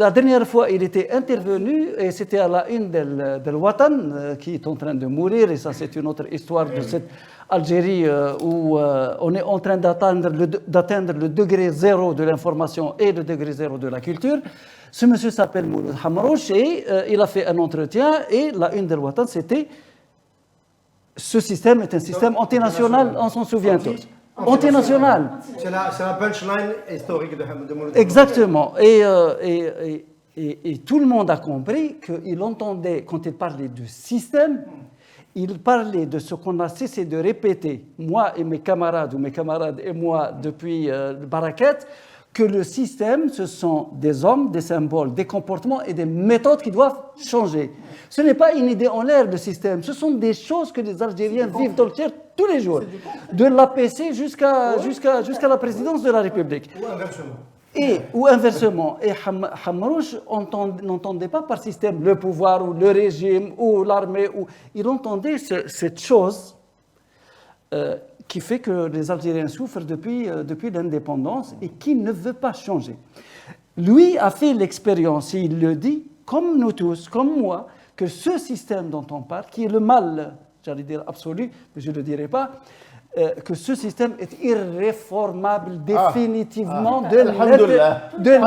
la dernière fois il était intervenu et c'était à la une del Watan qui est en train de mourir, et ça c'est une autre histoire de cette Algérie où on est en train d'atteindre le degré zéro de l'information et le degré zéro de la culture. Ce monsieur s'appelle Mouloud Hamrouch et il a fait un entretien et la une del Watan c'était ce système est un système antinational, on s'en souvient tous. Antinational. C'est la punchline historique de Mouloud. Exactement. Et tout le monde a compris qu'il entendait, quand il parlait du système, il parlait de ce qu'on a cessé de répéter, moi et mes camarades, ou mes camarades et moi, depuis le Barakat, que le système, ce sont des hommes, des symboles, des comportements et des méthodes qui doivent changer. Ce n'est pas une idée en l'air, le système. Ce sont des choses que les Algériens vivent dans le tiers tous les jours. De l'APC jusqu'à la présidence de la République. Ou inversement. Et Hamrouch n'entendait pas par système le pouvoir ou le régime ou l'armée. Il entendait cette chose qui fait que les Algériens souffrent depuis l'indépendance et qui ne veut pas changer. Lui a fait l'expérience, et il le dit, comme nous tous, comme moi, que ce système dont on parle, qui est le mal, j'allais dire absolu, mais je ne le dirai pas, que ce système est irréformable définitivement de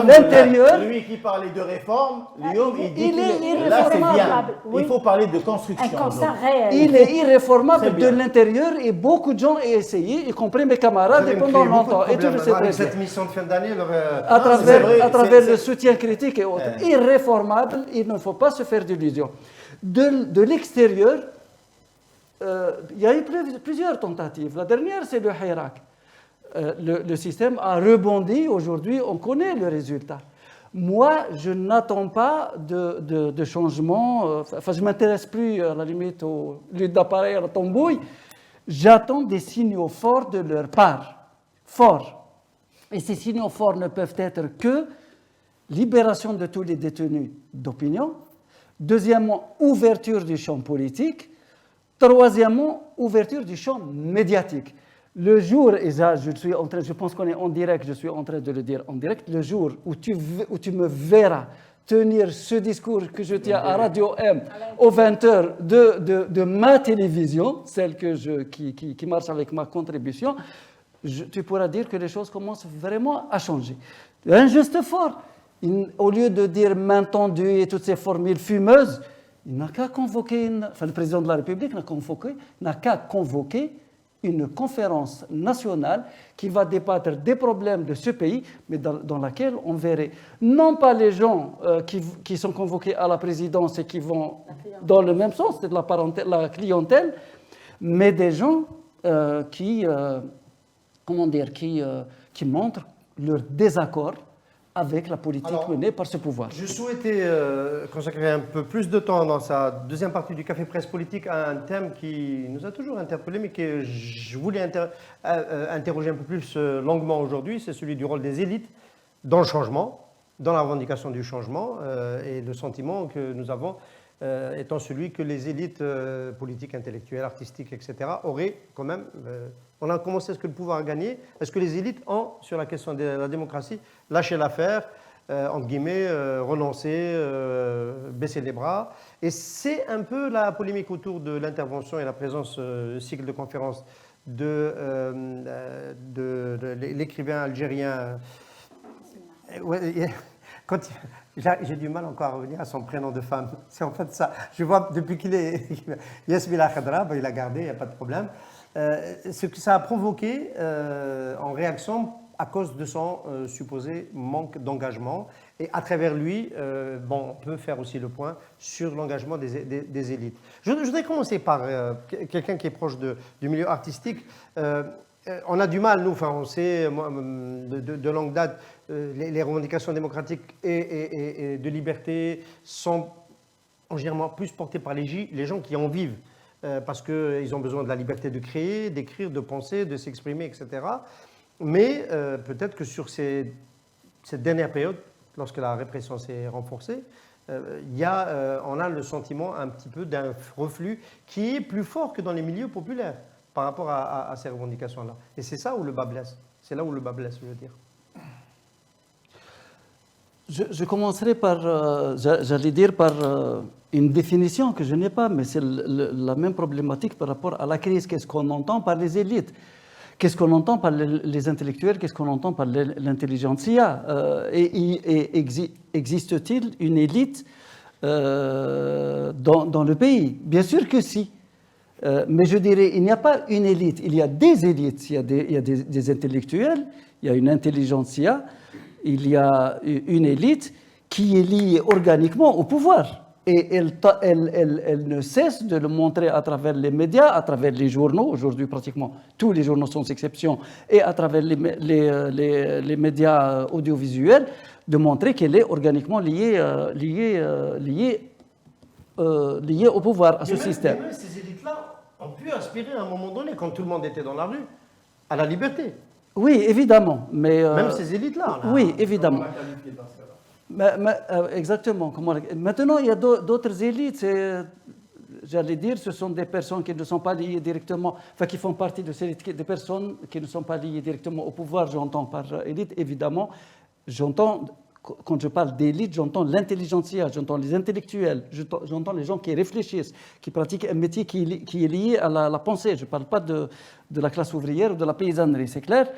l'intérieur. Lui qui parlait de réforme, il dit il est là c'est bien. irréformable. Oui. Il faut parler de construction. Un constat réel. Il est irréformable de l'intérieur et beaucoup de gens ont essayé, y compris mes camarades, et pendant longtemps. Et tout cette mission de fin d'année, à travers le soutien critique et autres. Irréformable, il ne faut pas se faire d'illusions. De l'extérieur, il y a eu plusieurs tentatives. La dernière, c'est le Hirak. Le système a rebondi. Aujourd'hui, on connaît le résultat. Moi, je n'attends pas de changement. Enfin, je ne m'intéresse plus, à la limite, aux luttes d'appareil à la tambouille. J'attends des signaux forts de leur part. Forts. Et ces signaux forts ne peuvent être que libération de tous les détenus d'opinion. Deuxièmement, ouverture du champ politique. Troisièmement, ouverture du champ médiatique. Le jour, et ça, je pense qu'on est en direct, je suis en train de le dire en direct, le jour où tu me verras tenir ce discours que je tiens à Radio M aux 20h de ma télévision, celle qui marche avec ma contribution, tu pourras dire que les choses commencent vraiment à changer. Un geste fort. Au lieu de dire main tendue et toutes ces formules fumeuses, il n'a qu'à convoquer, le président de la République n'a qu'à convoquer une conférence nationale qui va débattre des problèmes de ce pays, mais dans laquelle on verrait non pas les gens qui sont convoqués à la présidence et qui vont dans le même sens, c'est la clientèle, mais des gens qui montrent leur désaccord avec la politique Alors, menée par ce pouvoir. Je souhaitais consacrer un peu plus de temps dans sa deuxième partie du Café Presse Politique à un thème qui nous a toujours interpellés, mais que je voulais interroger un peu plus longuement aujourd'hui, c'est celui du rôle des élites dans le changement, dans la revendication du changement, et le sentiment que nous avons étant celui que les élites politiques, intellectuelles, artistiques, etc., auraient quand même... on a commencé à ce que le pouvoir a gagné. Est-ce que les élites ont, sur la question de la démocratie, lâché l'affaire, entre guillemets, renoncé, baissé les bras? Et c'est un peu la polémique autour de l'intervention et la présence cycle de conférences de l'écrivain algérien. Quand j'ai du mal encore à revenir à son prénom de femme. C'est en fait ça. Je vois depuis qu'il est Yasmina Khadra, il a gardé, il n'y a pas de problème. Ce que ça a provoqué en réaction à cause de son supposé manque d'engagement. Et à travers lui, on peut faire aussi le point sur l'engagement des élites. Je voudrais commencer par quelqu'un qui est proche du milieu artistique. On a du mal, nous, on sait de longue date, les revendications démocratiques et de liberté sont généralement plus portées par les gens qui en vivent. Parce qu'ils ont besoin de la liberté de créer, d'écrire, de penser, de s'exprimer, etc. Mais peut-être que sur cette dernière période, lorsque la répression s'est renforcée, on a le sentiment un petit peu d'un reflux qui est plus fort que dans les milieux populaires par rapport à ces revendications-là. Et c'est ça où le bas blesse. C'est là où le bas blesse, je veux dire. Je commencerai par, j'allais dire, par une définition que je n'ai pas, mais c'est la même problématique par rapport à la crise. Qu'est-ce qu'on entend par les élites? Qu'est-ce qu'on entend par les intellectuels? Qu'est-ce qu'on entend par l'intelligentsia? Existe-t-il une élite dans le pays? Bien sûr que si. Mais je dirais, il n'y a pas une élite, il y a des élites. Il y a des intellectuels, il y a une intelligentsia, il y a une élite qui est liée organiquement au pouvoir. Et elle ne cesse de le montrer à travers les médias, à travers les journaux, aujourd'hui pratiquement tous les journaux sans exception, et à travers les médias audiovisuels, de montrer qu'elle est organiquement liée au pouvoir, à ce système. Mais même ces élites-là ont pu aspirer à un moment donné, quand tout le monde était dans la rue, à la liberté. Oui, évidemment. Mais, même ces élites-là. Oui, évidemment. Exactement. Maintenant, il y a d'autres élites. J'allais dire, ce sont des personnes qui ne sont pas liées directement, enfin qui font partie de ces élites, des personnes qui ne sont pas liées directement au pouvoir. J'entends par élite, évidemment. Quand je parle d'élite, j'entends l'intelligentsia, j'entends les intellectuels, j'entends les gens qui réfléchissent, qui pratiquent un métier qui est lié à la pensée. Je ne parle pas de la classe ouvrière ou de la paysannerie, c'est clair.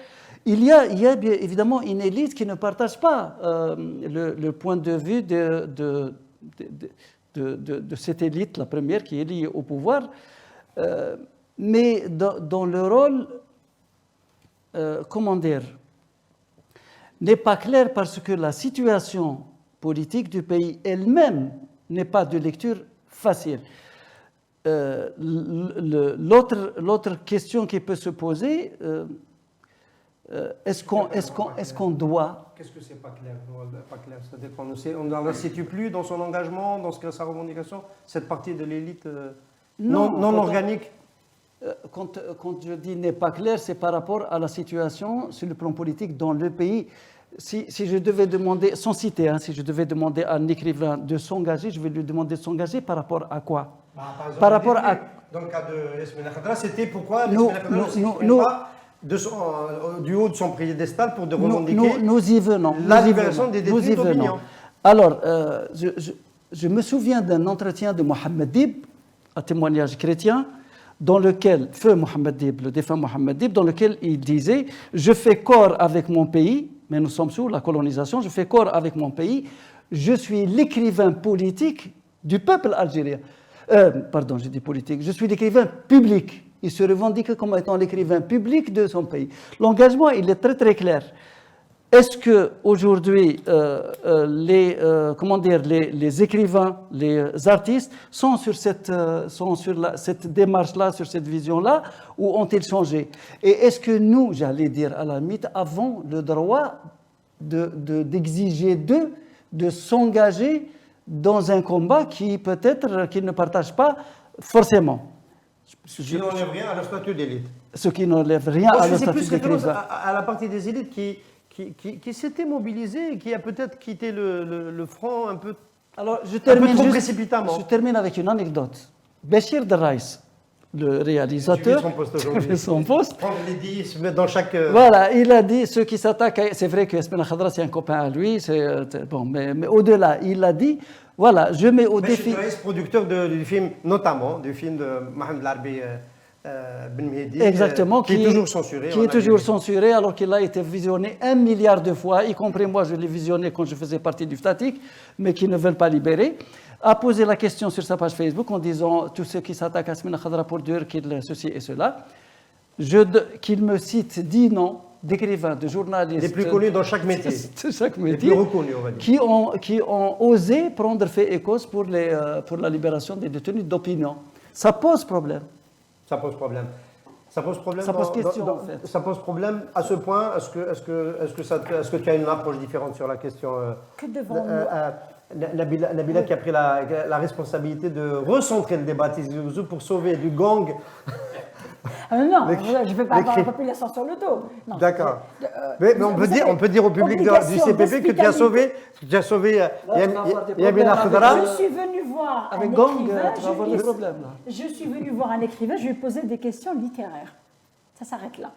Il y a bien évidemment une élite qui ne partage pas le point de vue de cette élite, la première, qui est liée au pouvoir, mais dans le rôle, comment dire, n'est pas clair parce que la situation politique du pays elle-même n'est pas de lecture facile. L'autre question qui peut se poser, est-ce qu'on doit... Qu'est-ce que c'est pas clair? C'est-à-dire qu'on ne la situe plus dans son engagement, dans sa revendication, cette partie de l'élite non organique? Quand je dis n'est pas clair, c'est par rapport à la situation sur le plan politique dans le pays. Si je devais demander, sans citer, si je devais demander à un écrivain de s'engager, je vais lui demander de s'engager par rapport à quoi? Par rapport à... Dans le cas de Yasmina Khadra, c'était pourquoi Yasmina Khadra ne s'exprime pas du haut de son piédestal pour revendiquer nous y venons, la libération des détenus d'opinion. Alors, je me souviens d'un entretien de Mohamed Dib, un témoignage chrétien, dans lequel, feu Mohamed Dib, le défunt Mohamed Dib, dans lequel il disait « Je fais corps avec mon pays, mais nous sommes sous la colonisation, je fais corps avec mon pays, je suis l'écrivain politique du peuple algérien. » Pardon, j'ai dit politique. Je suis l'écrivain public. Il se revendique comme étant l'écrivain public de son pays. L'engagement, il est très très clair. Est-ce qu'aujourd'hui, les écrivains, les artistes sont sur cette démarche-là, sur cette vision-là, ou ont-ils changé? Et est-ce que nous, j'allais dire à la limite, avons le droit d'exiger d'eux de s'engager dans un combat qui peut-être qu'ils ne partagent pas forcément. Qui n'enlève rien à leur statut d'élite. Ce qui n'enlève rien à leur C'est statut plus référence d'écrivain. à la partie des élites qui s'était mobilisée et qui a peut-être quitté le front un peu, Alors, je un peu termine, trop précipitamment. je termine avec une anecdote. Bachir Deraïs, le réalisateur, J'ai vu son poste aujourd'hui. son poste, Prendre les 10, se mettre dans chaque... voilà, il a dit, ceux qui s'attaquent, c'est vrai que Yasmina Khadra, c'est un copain à lui, bon, mais au-delà, il a dit, voilà, je mets au défi... Bachir Deraïs, producteur du film, notamment, du film de Mohamed Larbi Ben Mehdi, Exactement, qui est toujours censuré. Qui est toujours censuré alors qu'il a été visionné 1 milliard de fois, y compris moi, je l'ai visionné quand je faisais partie du FTATIC, mais qui ne veulent pas libérer, a posé la question sur sa page Facebook en disant tous ceux qui s'attaquent à Yasmina Khadra pour dire qu'il ceci et cela, qu'il me cite 10 noms d'écrivains, de journalistes, Les plus connus dans chaque métier. de chaque Les métier, plus reconnus, on va dire. qui ont osé prendre fait et cause pour la libération des détenus d'opinion. Ça pose problème. Ça pose problème. Ça pose problème. Ça pose question, en fait. Ça pose problème à ce point. Est-ce que tu as une approche différente sur la question Que devons-nous Nabila qui a pris la responsabilité de recentrer le débat Tizi Ouzou pour sauver du gang. Non, Les- je ne veux pas les avoir cris. la population sur le dos. Non, D'accord. c'est- Mais vous savez, on peut dire au public du obligation CPP que tu as sauvé Là, tu vas avoir des Yamina problèmes Khadra. Je suis venue voir Avec un gang, écrivain. tu vas avoir des problèmes là. Je suis venue voir un écrivain, je lui ai posé des questions littéraires. Ça s'arrête là.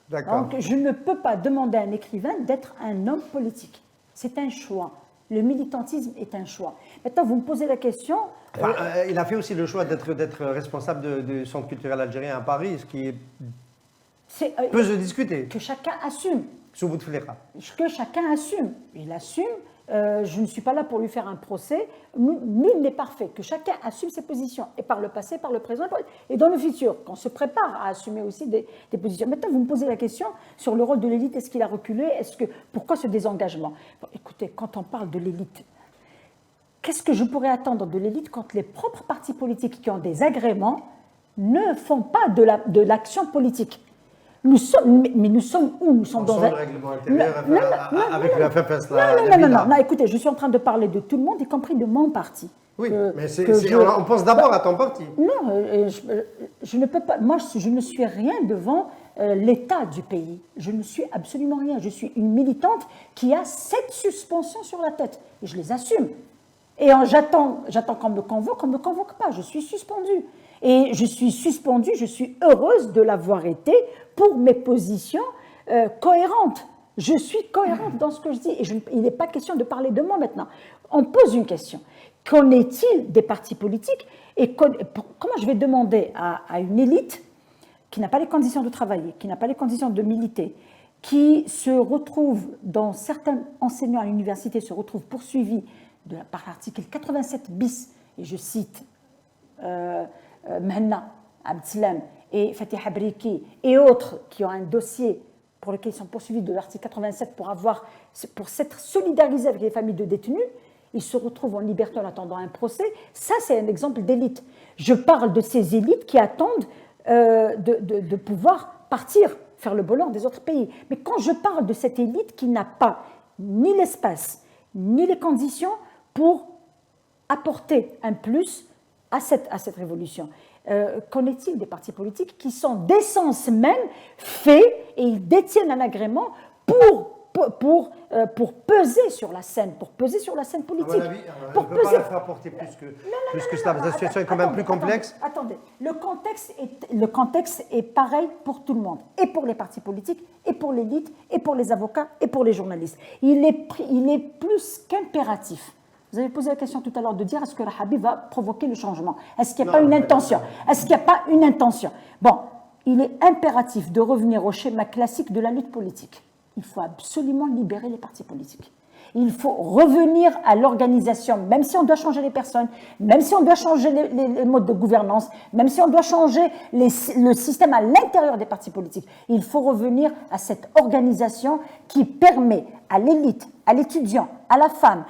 D'accord. Donc, je ne peux pas demander à un écrivain d'être un homme politique. C'est un choix. Le militantisme est un choix. Maintenant, vous me posez la question. Enfin, il a fait aussi le choix d'être responsable du Centre culturel algérien à Paris, ce qui peut se discuter. Que chacun assume. Sous bout de fléra. Que chacun assume. Il assume. Je ne suis pas là pour lui faire un procès. Nul n'est parfait. Que chacun assume ses positions. Et par le passé, par le présent, et dans le futur. Qu'on se prépare à assumer aussi des positions. Maintenant, vous me posez la question sur le rôle de l'élite. Est-ce qu'il a reculé? Pourquoi ce désengagement? Bon, écoutez, quand on parle de l'élite, qu'est-ce que je pourrais attendre de l'élite quand les propres partis politiques qui ont des agréments ne font pas de l'action politique? Nous sommes où? Nous sommes dans un... le règlement intérieur avec non, la FFS. Non, écoutez, je suis en train de parler de tout le monde, y compris de mon parti. Oui, mais que on pense d'abord à ton parti. Non, je ne peux pas. Moi, je ne suis rien devant l'État du pays. Je ne suis absolument rien. Je suis une militante qui a 7 suspensions sur la tête. Et je les assume. Et j'attends qu'on me convoque pas. Je suis suspendue. Et je suis suspendue, je suis heureuse de l'avoir été pour mes positions cohérentes. Je suis cohérente dans ce que je dis. Et il n'est pas question de parler de moi maintenant. On pose une question. Qu'en est-il des partis politiques? Et comment je vais demander à une élite qui n'a pas les conditions de travailler, qui n'a pas les conditions de militer, qui se retrouve, dans certains enseignants à l'université, se retrouvent poursuivis par l'article 87 bis, et je cite Mhenna Abdeslam et Fatih Abriki et autres qui ont un dossier pour lequel ils sont poursuivis de l'article 87 pour s'être solidarisés avec les familles de détenus, ils se retrouvent en liberté en attendant un procès. Ça, c'est un exemple d'élite. Je parle de ces élites qui attendent de pouvoir partir, faire le bonheur des autres pays. Mais quand je parle de cette élite qui n'a pas ni l'espace, ni les conditions pour apporter un plus à cette révolution. Qu'en est-il des partis politiques qui sont d'essence même faits et ils détiennent un agrément pour peser sur la scène, politique. À mon avis, on ne peut pas la faire porter plus que cela. La situation est quand même plus complexe. Attendez, le contexte est pareil pour tout le monde, et pour les partis politiques, et pour l'élite, et pour les avocats, et pour les journalistes. Il est plus qu'impératif. Vous avez posé la question tout à l'heure de dire est-ce que la Habib va provoquer le changement? Est-ce qu'il n'y a pas une intention? Est-ce qu'il n'y a pas une intention? Bon, il est impératif de revenir au schéma classique de la lutte politique. Il faut absolument libérer les partis politiques. Il faut revenir à l'organisation, même si on doit changer les personnes, même si on doit changer les modes de gouvernance, même si on doit changer le système à l'intérieur des partis politiques. Il faut revenir à cette organisation qui permet à l'élite, à l'étudiant, à la femme,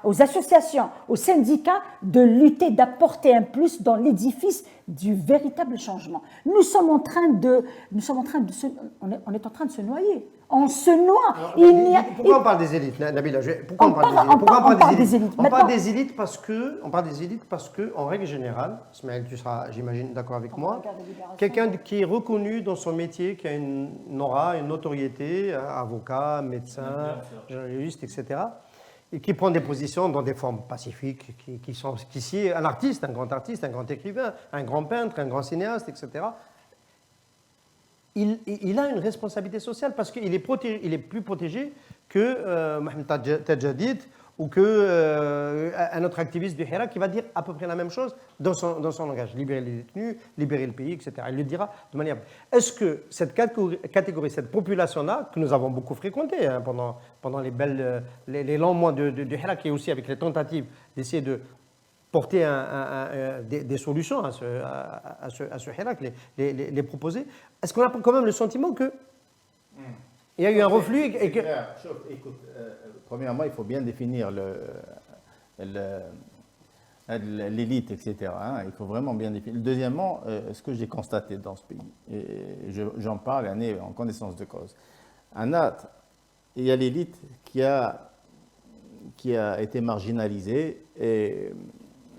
aux associations, aux syndicats de lutter, d'apporter un plus dans l'édifice du véritable changement. On est en train de se noyer. On se noie. Alors, pourquoi on parle des élites, Nabila? Pourquoi on parle des élites? On parle des élites parce que, en règle générale, Ismaël, tu seras, j'imagine, d'accord avec moi, quelqu'un qui est reconnu dans son métier, qui a une aura, une notoriété, avocat, médecin, journaliste, etc., et qui prend des positions dans des formes pacifiques, qui est un artiste, un grand écrivain, un grand peintre, un grand cinéaste, etc., il a une responsabilité sociale parce qu'il est plus protégé que Mohamed Tadjadid ou qu'un autre activiste du Hirak qui va dire à peu près la même chose dans son langage. Libérer les détenus, libérer le pays, etc. Il le dira de manière... Est-ce que cette catégorie, cette population-là, que nous avons beaucoup fréquentée pendant les longs mois du Hirak et aussi avec les tentatives d'essayer de porter des solutions à ce Hirak, les proposer. Est-ce qu'on a quand même le sentiment qu'il y a eu un reflux et que... Écoute, premièrement, il faut bien définir l'élite, etc. Hein, il faut vraiment bien définir. Deuxièmement, ce que j'ai constaté dans ce pays, et j'en parle en connaissance de cause, il y a l'élite qui a été marginalisée et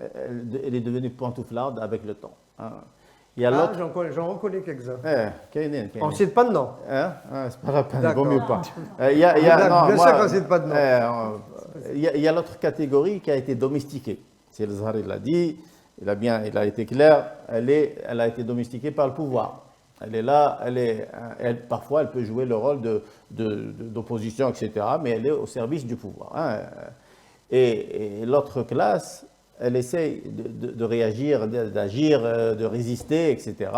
elle est devenue pantouflarde avec le temps. Hein. J'en reconnais quelques-uns. On ne C'est cite pas de nom. c'est pas la peine, il vaut mieux pas. Bien sûr qu'on ne cite pas de nom. Il y a l'autre catégorie qui a été domestiquée. C'est le Zahar, il l'a dit, il a été clair, elle a été domestiquée par le pouvoir. Elle est là, parfois elle peut jouer le rôle d'opposition, etc., mais elle est au service du pouvoir. Hein. Et l'autre classe, elle essaye de réagir, d'agir, de résister, etc.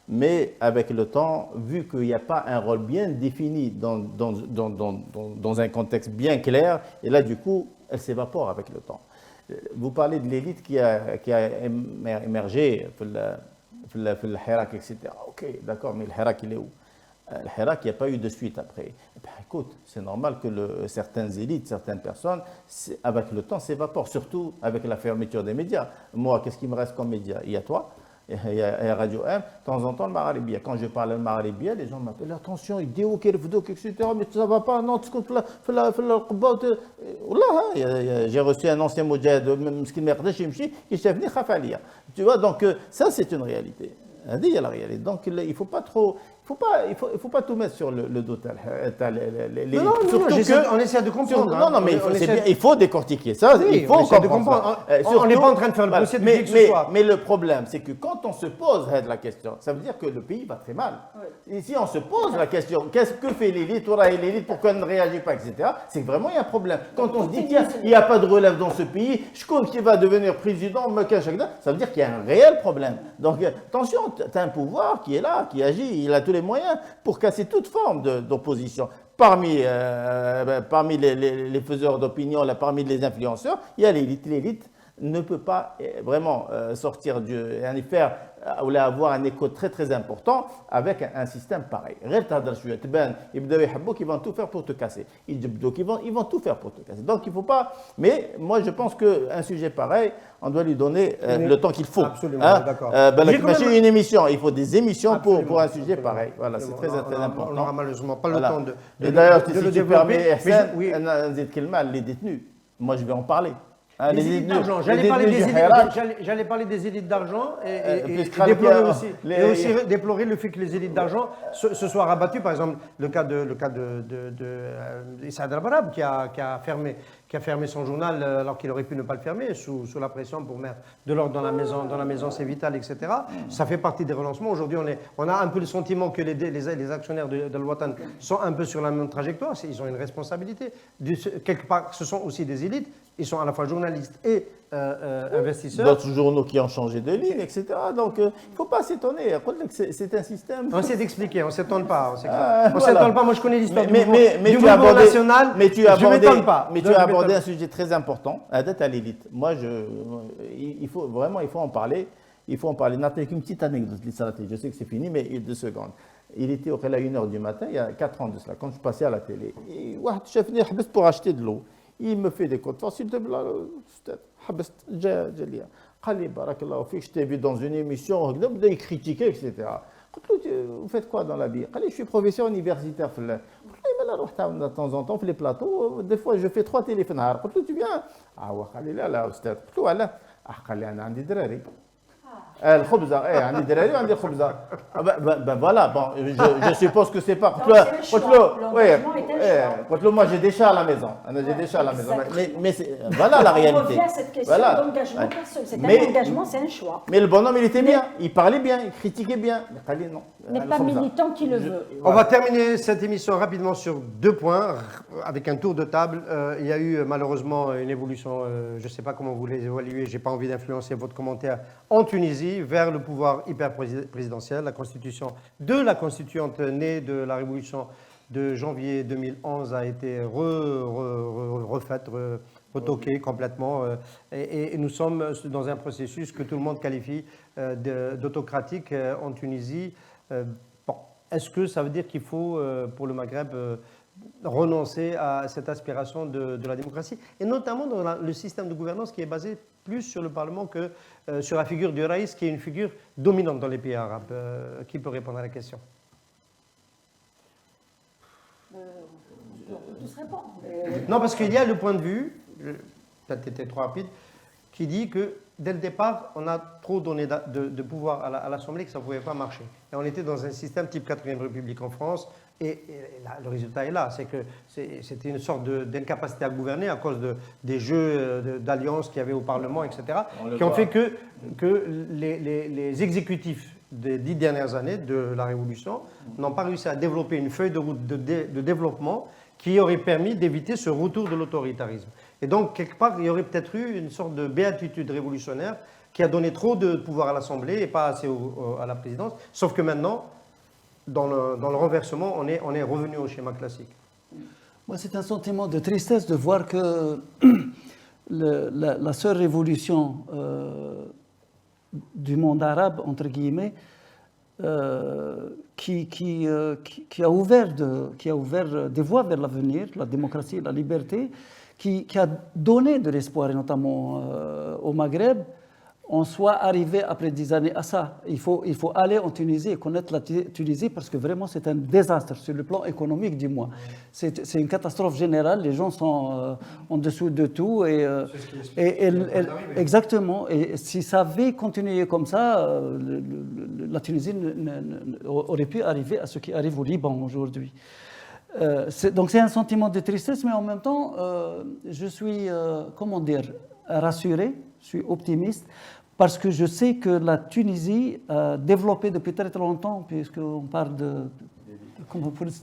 Mais avec le temps, vu qu'il n'y a pas un rôle bien défini dans un contexte bien clair, et là, du coup, elle s'évapore avec le temps. Vous parlez de l'élite qui a émergé dans le Hirak, etc. Ok, d'accord, mais le Hirak, il est où? Le Hirak, il n'y a pas eu de suite après. Ben, écoute, c'est normal que certaines élites, certaines personnes, avec le temps, s'évaporent, surtout avec la fermeture des médias. Moi, qu'est-ce qui me reste comme média? Il y a toi, il y a Radio M, de temps en temps le Maralibia. Quand je parle le Maralibia, les gens m'appellent attention, ils disent ok, etc. Mais ça ne va pas, non, tu comptes j'ai reçu un ancien modjahid, qui s'est venu Khafalia. Tu vois, donc ça, c'est une réalité. Il y a la réalité. Donc il ne faut pas trop. Il faut pas tout mettre sur le dos. Non, on essaie de comprendre. Non, mais il faut décortiquer ça. Oui, il faut comprendre. On n'est pas en train de faire le dossier de qui que ce soit. Mais le problème, c'est que quand on se pose la question, ça veut dire que le pays va très mal. Et si on se pose la question, qu'est-ce que fait l'élite, pourquoi elle ne réagit pas, etc., c'est que vraiment il y a un problème. Quand on se dit qu'il n'y a pas de relève dans ce pays, je compte qui va devenir président, ça veut dire qu'il y a un réel problème. Donc attention, tu as un pouvoir qui est là, qui agit, il a tous les moyens pour casser toute forme d'opposition. Parmi les faiseurs d'opinion, parmi les influenceurs, il y a l'élite. L'élite ne peut pas vraiment sortir et faire ou avoir un écho très très important avec un système pareil. Ils vont tout faire pour te casser. Ils vont tout faire pour te casser. Donc il ne faut pas. Mais moi je pense qu'un sujet pareil, on doit lui donner le temps qu'il faut. Absolument, d'accord. Une émission, il faut des émissions pour un sujet pareil. Voilà, c'est très important. On n'aura malheureusement pas le temps de d'ailleurs, si le tu permets, développer. les détenus, moi je vais en parler. Les élites d'argent. J'allais parler des élites d'argent et déplorer le fait que les élites d'argent se soient rabattues. Par exemple, le cas de Saad Al-Barab qui a fermé son journal alors qu'il aurait pu ne pas le fermer sous la pression pour mettre de l'ordre dans la maison c'est vital, etc. Ça fait partie des relancements. Aujourd'hui, on a un peu le sentiment que les actionnaires de l'Watan sont un peu sur la même trajectoire. Ils ont une responsabilité. Quelque part, ce sont aussi des élites. Ils sont à la fois journalistes et investisseurs. D'autres journaux qui ont changé de ligne, etc. Donc, il ne faut pas s'étonner. C'est un système. On s'est expliqué, on ne s'étonne pas. On ne s'étonne pas. Moi, je connais l'histoire du mouvement national. Je ne m'étonne pas. Mais tu as abordé un sujet très important, la dette à l'élite. Moi, il faut en parler. Il faut en parler. Une petite anecdote, je sais que c'est fini, mais 2 secondes. il était à 1h du matin, il y a 4 ans de cela, quand je passais à la télé. Et واحد شافني حبست pour acheter de l'eau. Il me fait des comptes. S'il te plaît, حبست جا ليا. قال لي بارك الله فيك, je t'ai vu dans une émission, بدأ يكريتيكي, etc. قلت له, vous faites quoi dans la vie? قال لي, je suis professeur universitaire في قلت له, انا نروح de temps en temps في les plateaux, des fois je fais 3 télés في النهار. قلت له, tu viens? قال لي لا استاذ. قلت له, علاش؟ قال لي, انا عندي دراري. الخبزه عندي دراري وعندي خبزه. Ben voilà, bon, je suppose que c'est pas. قلت له, moi j'ai des chats à la maison. J'ai des chats à la maison. Mais voilà la réalité. On revient à cette question d'engagement personnel. C'est un engagement, c'est un choix. Mais le bonhomme, il était bien, il parlait bien, il critiquait bien. Mais non. N'est pas militant qui le veut. On va terminer cette émission rapidement sur 2 points, avec un tour de table. Il y a eu malheureusement une évolution, je ne sais pas comment vous les évaluez, je n'ai pas envie d'influencer votre commentaire, en Tunisie, vers le pouvoir hyper-présidentiel. La constitution de la constituante née de la révolution de janvier 2011 a été refaite, retoquée complètement. Et nous sommes dans un processus que tout le monde qualifie d'autocratique en Tunisie. Bon, est-ce que ça veut dire qu'il faut, pour le Maghreb, renoncer à cette aspiration de la démocratie, et notamment dans le système de gouvernance qui est basé plus sur le Parlement que sur la figure du Raïs, qui est une figure dominante dans les pays arabes? Qui peut répondre à la question? On peut tous répondre. Non, parce qu'il y a le point de vue, peut-être été trop rapide, qui dit que dès le départ, on a trop donné de pouvoir à l'Assemblée, que ça ne pouvait pas marcher. Et on était dans un système type 4e République en France, et là, le résultat est là, c'est que c'était une sorte d'incapacité à gouverner à cause des jeux d'alliance qu'il y avait au Parlement, etc., qui ont fait que les exécutifs des 10 dernières années de la Révolution n'ont pas réussi à développer une feuille de route de développement qui aurait permis d'éviter ce retour de l'autoritarisme. Et donc, quelque part, il y aurait peut-être eu une sorte de béatitude révolutionnaire qui a donné trop de pouvoir à l'Assemblée et pas assez à la présidence. Sauf que maintenant, dans le renversement, on est revenu au schéma classique. Moi, c'est un sentiment de tristesse de voir que la seule révolution du monde arabe, entre guillemets, qui a ouvert des voies vers l'avenir, la démocratie, la liberté, qui a donné de l'espoir, et notamment au Maghreb, on soit arrivé après 10 années à ça. Il faut aller en Tunisie et connaître la Tunisie parce que vraiment c'est un désastre sur le plan économique du moins. C'est une catastrophe générale, les gens sont en dessous de tout. Exactement, et si ça avait continué comme ça, la Tunisie aurait pu arriver à ce qui arrive au Liban aujourd'hui. Donc c'est un sentiment de tristesse, mais en même temps, je suis, rassuré, je suis optimiste, parce que je sais que la Tunisie a développé depuis très longtemps, puisqu'on parle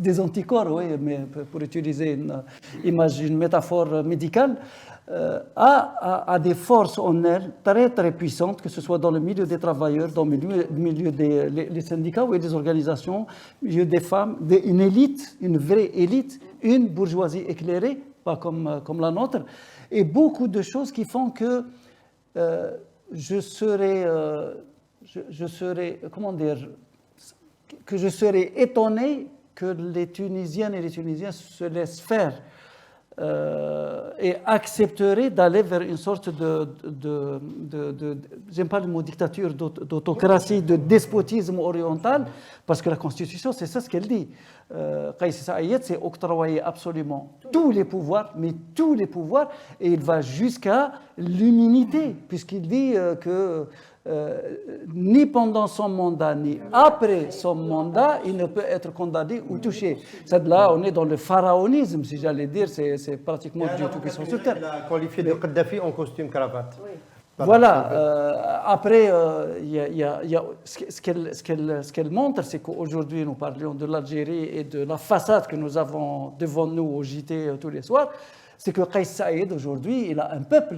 des anticorps, oui, mais pour utiliser une métaphore médicale, a des forces en elle très très puissantes, que ce soit dans le milieu des travailleurs, dans le milieu des syndicats ou des organisations, au milieu des femmes, une élite, une vraie élite, une bourgeoisie éclairée, pas comme la nôtre, et beaucoup de choses qui font que je serais étonné que les Tunisiennes et les Tunisiens se laissent faire et accepteraient d'aller vers une sorte j'aime pas le mot dictature, d'autocratie, de despotisme oriental, parce que la Constitution, c'est ça ce qu'elle dit. Kais Saïed, c'est octroyer absolument tous les pouvoirs, mais tous les pouvoirs, et il va jusqu'à l'immunité, puisqu'il dit que ni pendant son mandat, ni après son mandat, il ne peut être condamné ou touché. Là, on est dans le pharaonisme, si j'allais dire, c'est pratiquement Dieu tout-puissant sur terre. Il a qualifié de Kadhafi en costume cravate. Oui. Voilà. Après, ce qu'elle montre, c'est qu'aujourd'hui, nous parlions de l'Algérie et de la façade que nous avons devant nous au JT tous les soirs. C'est que Kais Saïed, aujourd'hui, il a un peuple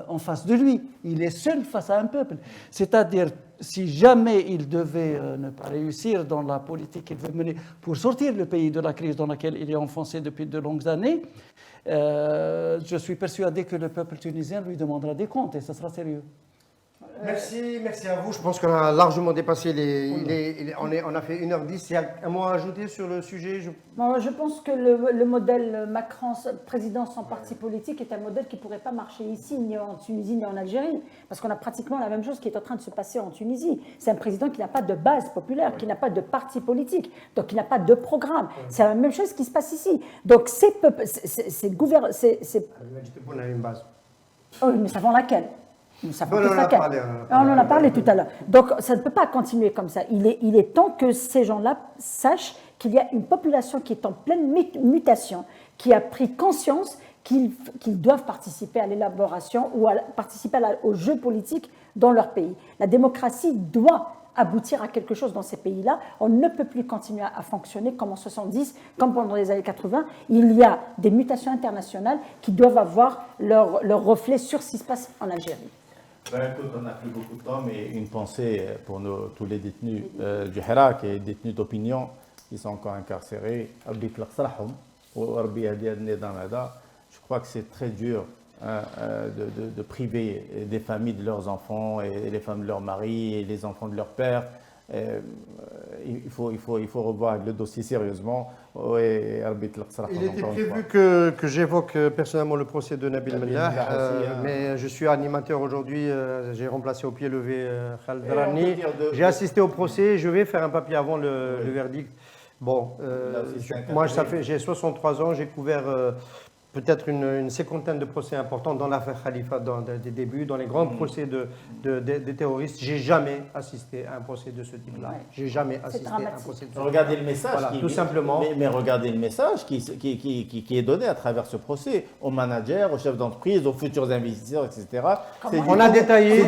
en face de lui. Il est seul face à un peuple. C'est-à-dire, si jamais il devait ne pas réussir dans la politique qu'il veut mener pour sortir le pays de la crise dans laquelle il est enfoncé depuis de longues années, je suis persuadé que le peuple tunisien lui demandera des comptes et ça sera sérieux. Merci à vous. Je pense qu'on a largement dépassé on a fait 1h10. Il y a un mot à ajouter sur le sujet Bon, je pense que le modèle Macron, président sans parti politique, est un modèle qui ne pourrait pas marcher ici, ni en Tunisie, ni en Algérie. Parce qu'on a pratiquement la même chose qui est en train de se passer en Tunisie. C'est un président qui n'a pas de base populaire, qui n'a pas de parti politique, donc qui n'a pas de programme. C'est la même chose qui se passe ici. Donc c'est le gouvernement. On a une base. Oh, nous savons laquelle. Nous savons on tous en a laquelle. parlé, On en a parlé tout à l'heure. Donc ça ne peut pas continuer comme ça. Il est temps que ces gens-là sachent qu'il y a une population qui est en pleine mutation, qui a pris conscience qu'ils doivent participer à l'élaboration ou participer au jeu politique dans leur pays. La démocratie doit aboutir à quelque chose dans ces pays-là. On ne peut plus continuer à fonctionner comme en 70, comme pendant les années 80. Il y a des mutations internationales qui doivent avoir leur reflet sur ce qui se passe en Algérie. Ben, écoute, on n'a plus beaucoup de temps, mais une pensée pour tous les détenus du Hirak et détenus d'opinion qui sont encore incarcérés. Je crois que c'est très dur de priver des familles de leurs enfants et les femmes de leurs maris et les enfants de leurs pères. Il faut revoir le dossier sérieusement. Il était prévu que j'évoque personnellement le procès de Nabil Mellah, mais je suis animateur aujourd'hui. J'ai remplacé au pied levé Khaled Rani. J'ai assisté au procès. Je vais faire un papier avant le verdict. Bon, moi, j'ai 63 ans. J'ai couvert peut-être une cinquantaine de procès importants dans l'affaire Khalifa des débuts, dans les grands procès des terroristes. J'ai jamais assisté à un procès de ce type-là. Ouais. J'ai jamais assisté à un procès de ce type-là. Regardez le message, voilà, tout simplement. Mais regardez le message qui est donné à travers ce procès aux managers, aux chefs d'entreprise, aux futurs investisseurs, etc. On a détaillé,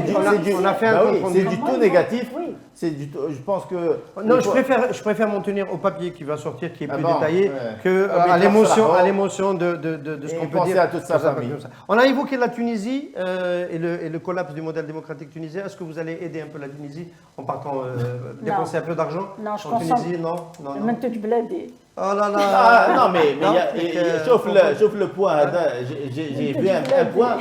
on a fait un compte rendu. C'est du tout négatif. Oui. Je pense que. Non, je préfère m'en tenir au papier qui va sortir, qui est plus détaillé, ouais. qu'à l'émotion de ce qu'on peut penser dire. à toute sa famille. On a évoqué la Tunisie et le collapse du modèle démocratique tunisien. Est-ce que vous allez aider un peu la Tunisie en partant dépenser un peu d'argent Non, je en pense Tunisie? Non. Maintenant, du bled et... Oh là là. Ah, non, mais sauf le point. J'ai vu un point.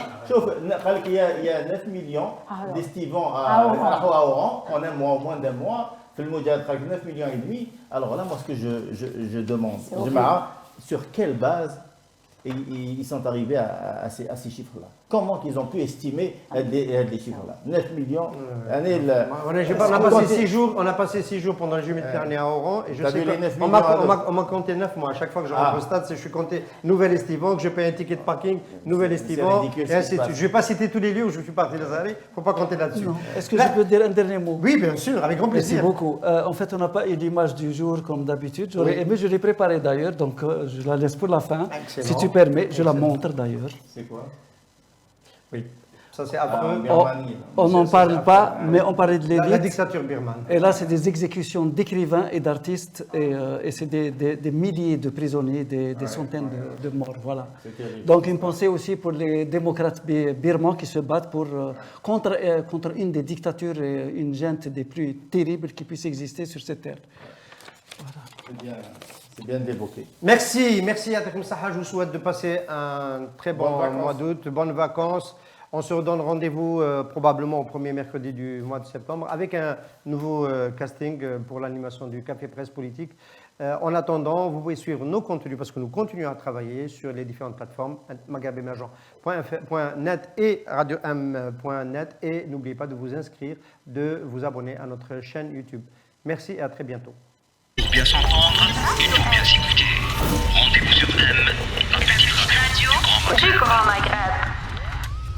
Il y a 9 millions d'estivants à Oran en un mois, en moins d'un mois. Le Moudjahid 9 millions et demi. Alors là, moi, ce que je demande, sur quelle base ils sont arrivés à ces chiffres-là? Comment qu'ils ont pu estimer les chiffres-là? 9 millions. On a passé 6 jours pendant le juillet dernier à Oran. Et je sais on m'a compté 9 mois. À chaque fois que je rentre au stade, je suis compté nouvel estivant, que je paye un ticket de parking, nouvel estivant, et ainsi de suite. Je ne vais pas citer tous les lieux où je suis parti les années. Il ne faut pas compter là-dessus. Est-ce que je peux dire un dernier mot? Oui, bien sûr, avec grand plaisir. Merci beaucoup. En fait, on n'a pas eu l'image du jour comme d'habitude. J'aurais aimé, je l'ai préparée d'ailleurs, donc je la laisse pour la fin. Excellent. Si tu permets, je la montre d'ailleurs. C'est quoi? Oui, ça c'est affreux. On n'en parle pas, mais on parlait de La l'élite. dictature birmane. Et là, c'est des exécutions d'écrivains et d'artistes, et c'est des milliers de prisonniers, des centaines de morts. Voilà. Donc, une pensée aussi pour les démocrates birmans qui se battent contre une des dictatures et une junte des plus terribles qui puissent exister sur cette terre. Voilà. C'est bien d'évoquer. Merci Yatakoum Saha. Je vous souhaite de passer un très bon mois d'août, bonnes vacances. On se redonne rendez-vous probablement au premier mercredi du mois de septembre avec un nouveau casting pour l'animation du Café Presse Politique. En attendant, vous pouvez suivre nos contenus parce que nous continuons à travailler sur les différentes plateformes magabemergent.net et radio-m.net, et n'oubliez pas de vous inscrire, de vous abonner à notre chaîne YouTube. Merci et à très bientôt. Pour bien s'entendre, il faut bien s'écouter. Rendez-vous sur M, la petite radio du Grand Maghreb.